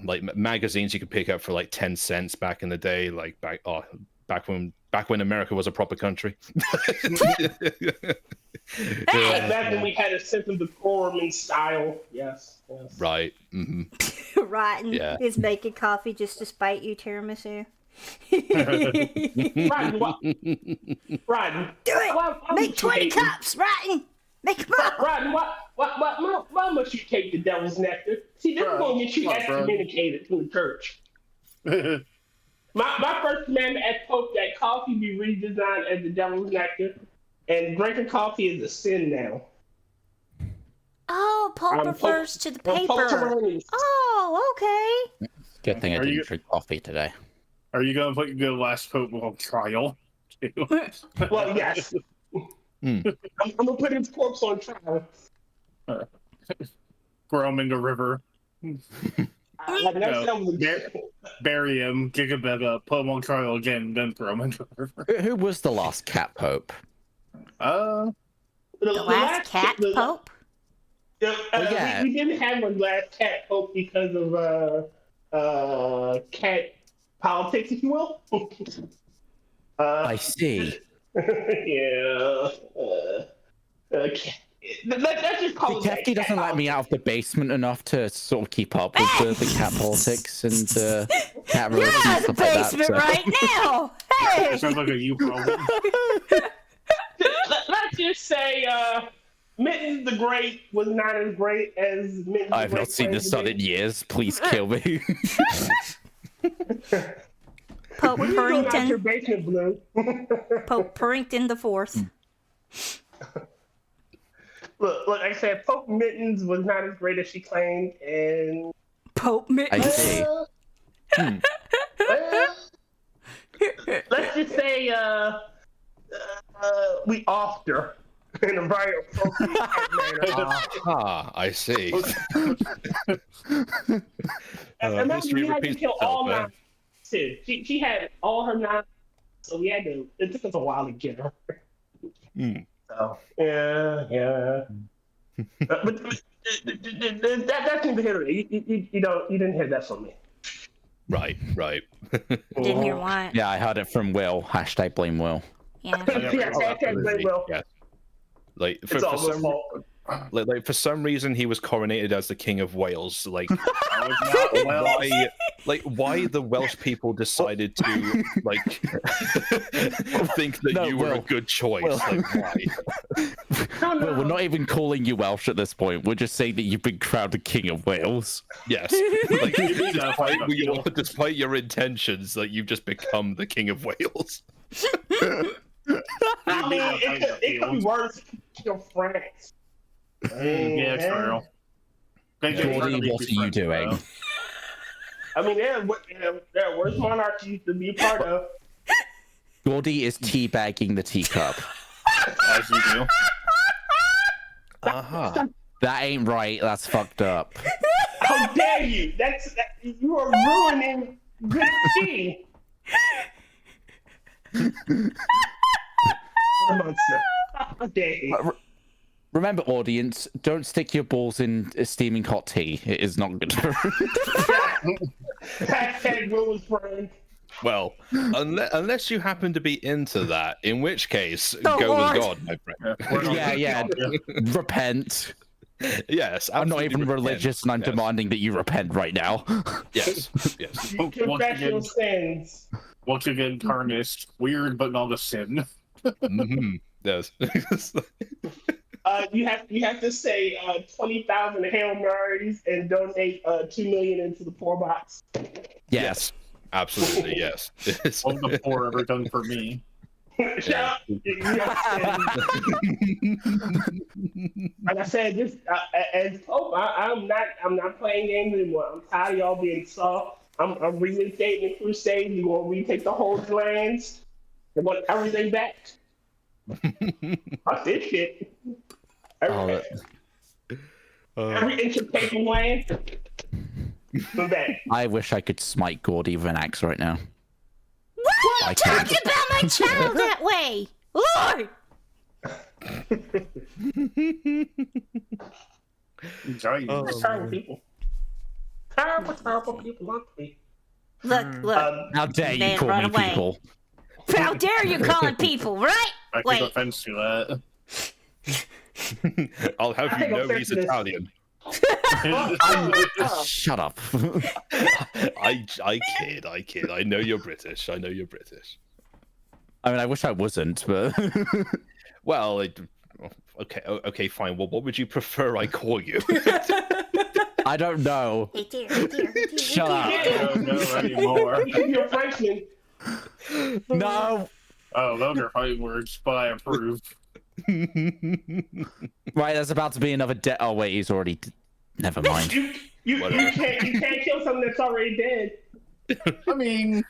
like magazines you could pick up for like 10 cents back in the day, like back when America was a proper country. Back when we had a sense of decorum and style. Yes. Right. Mm-hmm. Rotten is making coffee just to spite you, tiramisu. Rotten. Do it! Make 20 cups, Rotten! Make them up! Rotten, why must you take the devil's nectar? See, this is going to get you excommunicated from the church. My first commandment as Pope that coffee be redesigned as the devil's nectar, and drinking coffee is a sin now. Oh, Pope refers to the paper. Oh, okay. Good thing I didn't drink coffee today. Are you going to put the last Pope on trial? Well, yes. I'm going to put his corpse on trial. Throw him in the river. Bury him, kick him back up, put him on trial again, then throw him into the river. Who was the last cat pope? The last cat pope? Yeah. We didn't have a last cat pope because of cat politics, if you will. I see. Yeah. Let's just call it. Kefki doesn't let me out of the basement enough to sort of keep up with the cat politics and cat You're relations out and of the stuff like basement that. right now! Hey! It sounds like a you problem. Let's just say Mittens the Great was not as great as Mittens I've the Great not seen the sun in years. Please kill me. Pope Your Purrington. basement, Blue. Pope Purrington the Fourth. Look, like I said, Pope Mittens was not as great as she claimed, and Pope Mittens. I see. Let's just say we offed her in a very appropriate manner. I see. Remember, History we had to repeats kill all itself, 9 too. She had all her 9, so we had to. It took us a while to get her. So yeah. But that's neither here nor there. You didn't hear that from me. Right. Didn't hear why. Yeah, I heard it from Will. Hashtag blame Will. Yeah. Yes, hashtag blame Will. Yeah. Like It's all his fault. like for some reason he was coronated as the King of Wales. Like, why the Welsh people decided to like think that you were a good choice? Like, why? Well, we're not even calling you Welsh at this point. We're just saying that you've been crowned King of Wales. Yes, like despite your intentions, like you've just become the King of Wales. I mean, it could be worse. King of France. Yeah, true. Jordy, what are you doing? I mean, there are worse monarchies to be a part of. Gordy is teabagging the teacup. As you do. That ain't right. That's fucked up. How dare you? You are ruining good tea. What a monster. How dare you? Remember, audience, don't stick your balls in steaming hot tea. It is not good. Hashtag Will's friend. Well, unless you happen to be into that, in which case, Oh, go Lord. with God, my friend. yeah. Repent. Yes, I'm not even absolutely religious, and I'm repent. demanding that you repent right now. Yes. Confess your sins. Once again, tarnished. Weird, but not a sin. Yes. You have to say 20,000 Hail Marys and donate 2 million into the poor box. Yes. Absolutely, yes. All the poor ever done for me. Shut up. Like I said, just as Pope, I'm not playing games anymore. I'm tired of y'all being soft. I'm reinstating the crusade. We want to retake the Holy Lands. I want everything back. Fuck this shit. Every inch of taking land. We're back. I wish I could smite Gordy with an axe right now. Why are I you can't. talking about my child that way? Lord! Terrible people. Terrible people, aren't we? Look, How dare you Man, call run me away. people? How dare you calling people, right? I take Wait, offense to that. I'll have I you think know I'm he's fixing this. Italian. Shut up. I kid. I know you're British. I know you're British. I mean, I wish I wasn't, but Well, okay, fine. Well, what would you prefer I call you? I don't know. hey dear. Shut up. I don't know anymore. You're a Frenchman. No. Oh, those are fighting words, but I approve. Right, there's about to be another death. Oh wait, he's already. Never mind. You can't kill something that's already dead. I mean,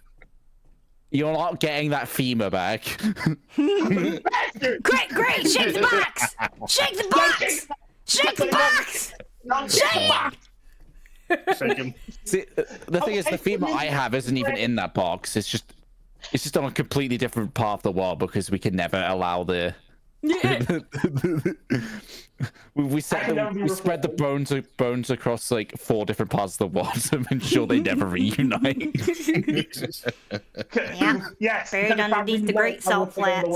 You're not getting that femur back. Bastard! Great, shake the box! Shake the box! Shake the box! Shake it! shake him. See, the thing is, the femur I have isn't even in that box. It's just on a completely different part of the world because we can never allow the. we spread the bones across like 4 different parts of the world to ensure they never reunite. Yeah. Yes. Buried underneath the Great Salt Flats.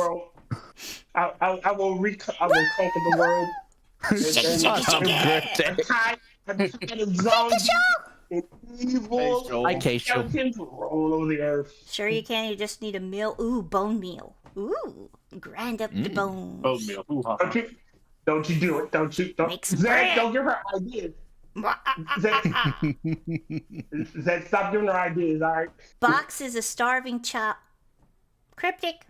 I will conquer the world. I'm tired of zombies and evil. Hi, Keisha. Skeletons all over the earth. Sure you can, you just need a meal. Ooh, bone meal. Ooh, grind up the bones. Oatmeal. Hoo-ha. Don't you do it. Don't. Make some Zach, bread. don't give her ideas. Zach, stop giving her ideas, alright? Box is a starving child. Cryptic,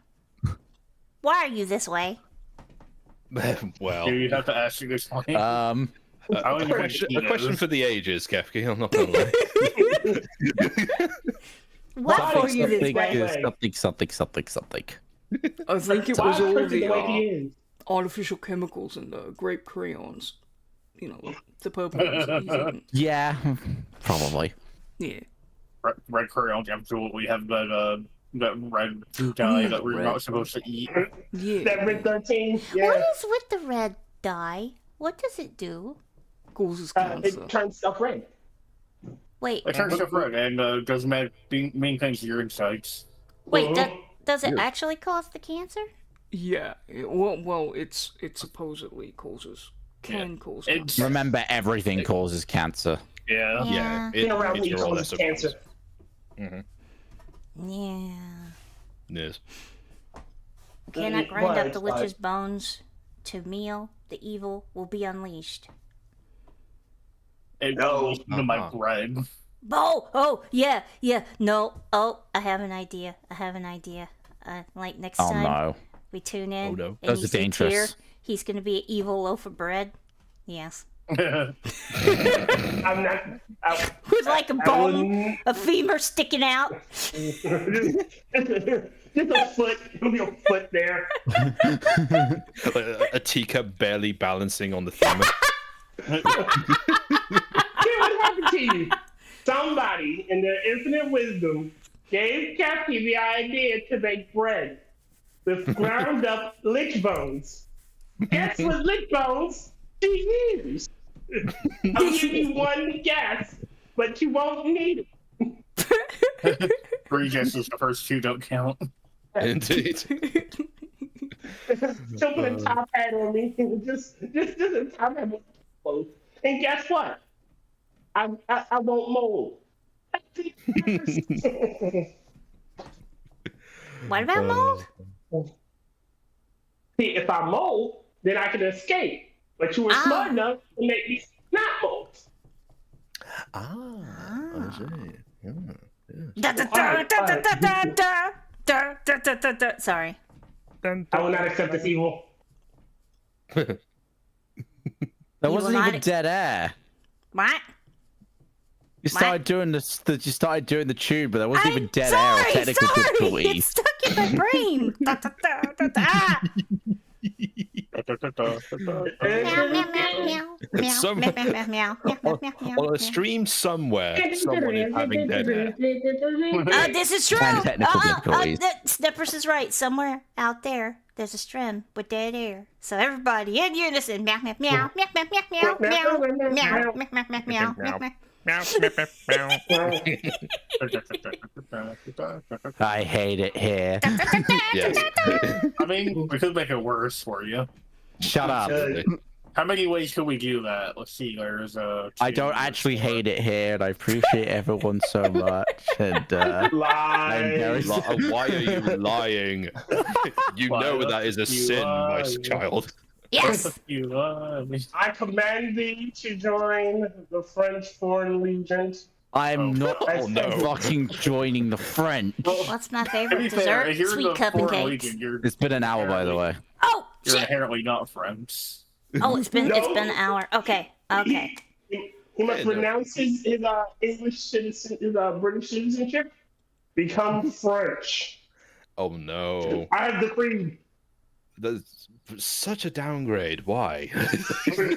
why are you this way? Well, Do you have to ask you this point? a question for the ages, Kefki. I'm not gonna lie. What for you this way? Something. I think it Why was is all Cryptic the way he the is? artificial chemicals and the grape crayons. You know, the purple ones that he's eating. Yeah, probably. Yeah. Red crayons absolutely have that red dye that we're not supposed to eat. Yeah. That Red 13? Yeah. What is with the red dye? What does it do? Causes cancer. It turns stuff red. Wait, It turns stuff red and does main things to your insides. wait, does it actually cause the cancer? Yeah. Well, it supposedly causes. Can cause cancer. It's Remember, everything causes cancer. yeah. Yeah, Being around it's me more or causes less cancer. Yeah. Yes. Can I grind up the Why? witch's bones to meal? The evil will be unleashed. It No. goes into my bread. Oh, yeah. No. Oh, I have an idea. Like next Oh time no. we tune in Oh, no. and Those he's are dangerous. here, he's gonna be an evil loaf of bread. Yes. I'm not. With like a bone, a femur sticking out. Just a foot. There'll be a foot there. A teacup barely balancing on the femur. See what happened to you? Somebody in their infinite wisdom gave Kefki the idea to make bread with ground up lich bones. Guess what lich bones she used? I'll give you one guess, but you won't need it. 3 guesses, the first 2 don't count. Indeed. She'll put a top hat on me. Just a top hat with clothes. And guess what? I won't mold. What about mold? See, if I mold, then I can escape. But you were smart enough to make me not mold. I see. Yeah. Sorry. I will not accept this evil. There You wasn't will even not- dead air. What? You started doing this. You started doing the tune, but there wasn't even dead air or technical It's difficulties. stuck in my brain. Some- On a stream somewhere, someone is having dead air. This is true. And technical difficulties. Snippers is right. Somewhere out there, there's a stream with dead air. So everybody in unison. Meow meow meow meow meow meow meow meow meow meow meow meow meow. I hate it here. Yes. I mean, we could make it worse for you. Shut up. How many ways could we do that? Let's see. There's I don't actually hate it here, and I appreciate everyone so much. And I'm very Why are you lying? You know that is a sin, my child. Yes. I command thee to join the French Foreign Legion. I'm not Oh, no. fucking joining the French. What's my To favorite be fair, dessert? if you're in Sweet the cup and Foreign cakes. Legion, you're It's been an hour, by the way. Oh you're shit! inherently not French. Oh, it's been an hour. Okay. Okay. He must renounce his English citizen, his British citizenship, become French. Oh no. I have decreed. That's such a downgrade. Why? You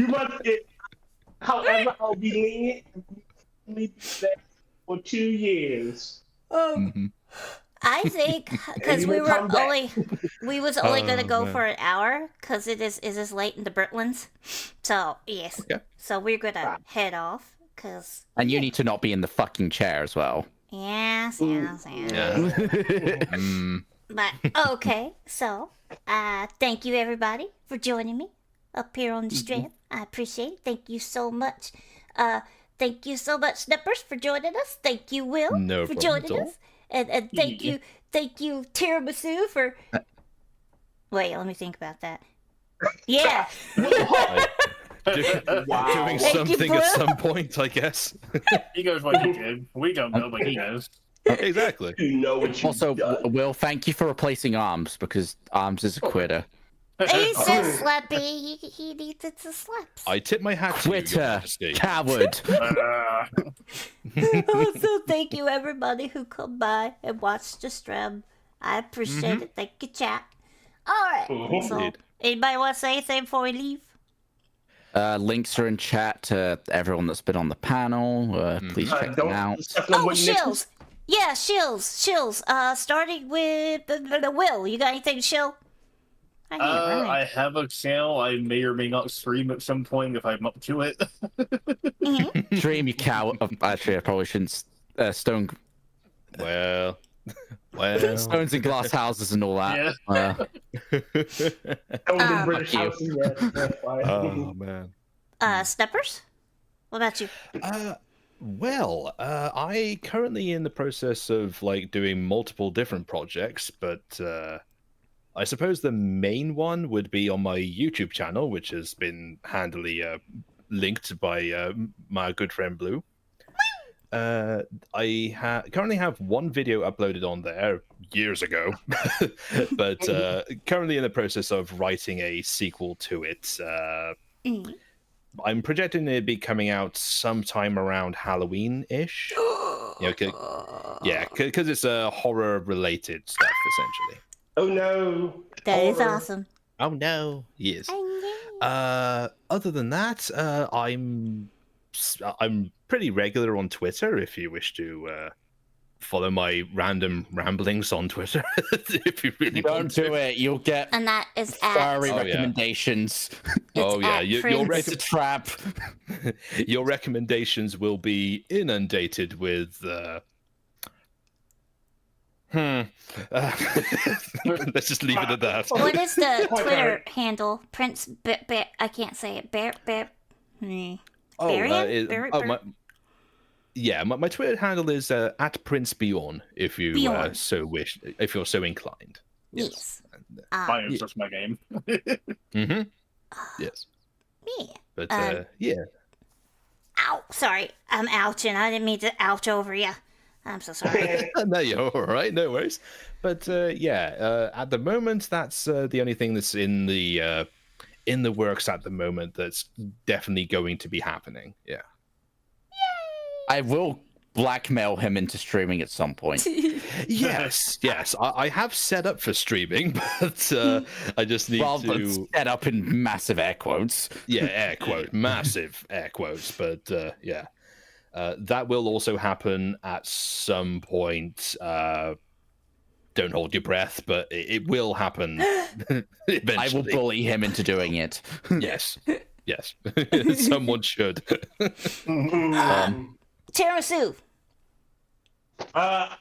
must get. However, I'll be lenient and be there for 2 years. Mhm. I think because we you were come back. only gonna go man. for an hour because it is late in the Britlands. So yes. Okay. So we're gonna head off because And you need to not be in the fucking chair as well. yes. Yeah. Mm. But okay, so thank you everybody for joining me up here on the stream. I appreciate it. Thank you so much. Thank you so much, Snippers, for joining us. Thank you, Will, No for problem at joining all. us. And thank you, Tiramisu for. Wait, let me think about that. Yeah. Doing Thank you, something at bro. some point, I guess. He goes what he did. We don't know, but he knows. Exactly. You know what you Also, Will, thank you for replacing Arms, because Arms is a quitter. He's so slappy. He needs it to slaps. I tip my hat to you, Your Quitter, Majesty. coward. Also, thank you everybody who come by and watch the stream. I appreciate it. Thank you, chat. All right. So, Indeed. anybody want to say anything before we leave? Links are in chat to everyone that's been on the panel. Please check them out. Oh, Shills. Yeah, Shills. Starting with the Will. You got anything, Shill? I can't I write. have a channel. I may or may not stream at some point if I'm up to it. Dream, you coward. Actually, I probably shouldn't. Stone. Well. Stones and glass houses and all that. British you. houses, yeah. Oh man. Steppers? What about you? Well, I currently in the process of like doing multiple different projects, but I suppose the main one would be on my YouTube channel, which has been handily linked by my good friend Blue. I currently have one video uploaded on there years ago, but currently in the process of writing a sequel to it. I'm projecting it to be coming out sometime around Halloween-ish. Because it's horror-related stuff, essentially. Oh no. That is Horror. awesome. Oh no, yes. Other than that, I'm pretty regular on Twitter. If you wish to follow my random ramblings on Twitter, if you really Don't want to. do it. You'll get And that is fiery Oh, yeah. recommendations. Oh yeah, at your Prince. It's a trap. your recommendations will be inundated with. Let's just leave it at that. What is the Twitter handle? Prince I can't say it. My Twitter handle is at Prince Bjorn, if you Bjorn. so wish, if you're so inclined. Yes. Mine is just my game. Mm-hmm. Yes, Yeah. but yeah. Ow. Sorry. I'm ouching. I didn't mean to ouch over you. I'm so sorry. No, you're all right. No worries. But at the moment, that's the only thing that's in the works at the moment. That's definitely going to be happening. Yeah. I will blackmail him into streaming at some point. Yes. I have set up for streaming, but I just need to set up in massive air quotes. Yeah, air quote, massive air quotes. But yeah, that will also happen at some point. Don't hold your breath, but it will happen eventually. I will bully him into doing it. Yes. Someone should. Tiramisu. I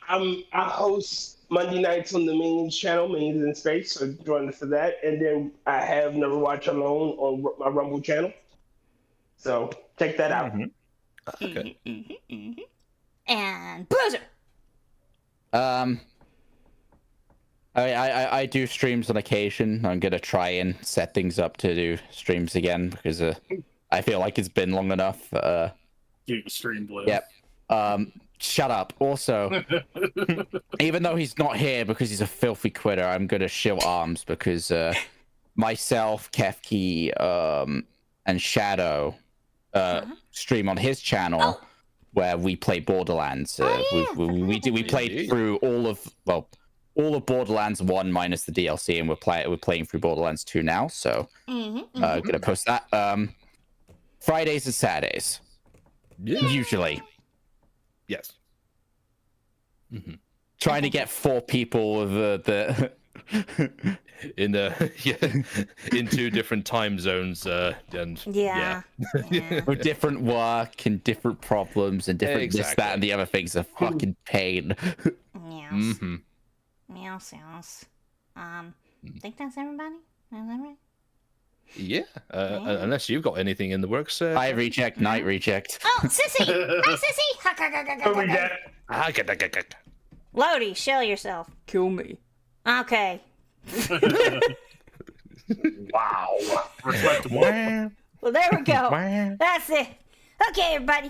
host Monday nights on the Minions channel, Minions in Space, so join us for that. And then I have Never Watch Alone on my Rumble channel. So check that out. Okay. And BuhLooZeR. I do streams on occasion. I'm gonna try and set things up to do streams again because I feel like it's been long enough. You stream blue. Yep. Shut up. Also, even though he's not here because he's a filthy quitter, I'm gonna shill arms because myself, Kefki, and Shadow stream on his channel where we play Borderlands. We played through all of Borderlands 1 minus the DLC, and we're playing through Borderlands 2 now. So gonna post that Fridays and Saturdays. Usually. Yes. Trying to get 4 people with in 2 different time zones and with different work and different problems and different this, that, and the other things. A fucking pain. Yes. I think that's everybody. Is that right? Yeah. Unless you've got anything in the works. Hi, Rejekt. Night Rejekt. Oh, Sissy! Hi, Sissy! Lodi, show yourself. Kill me. Okay. Wow. Well, there we go. That's it. Okay, everybody.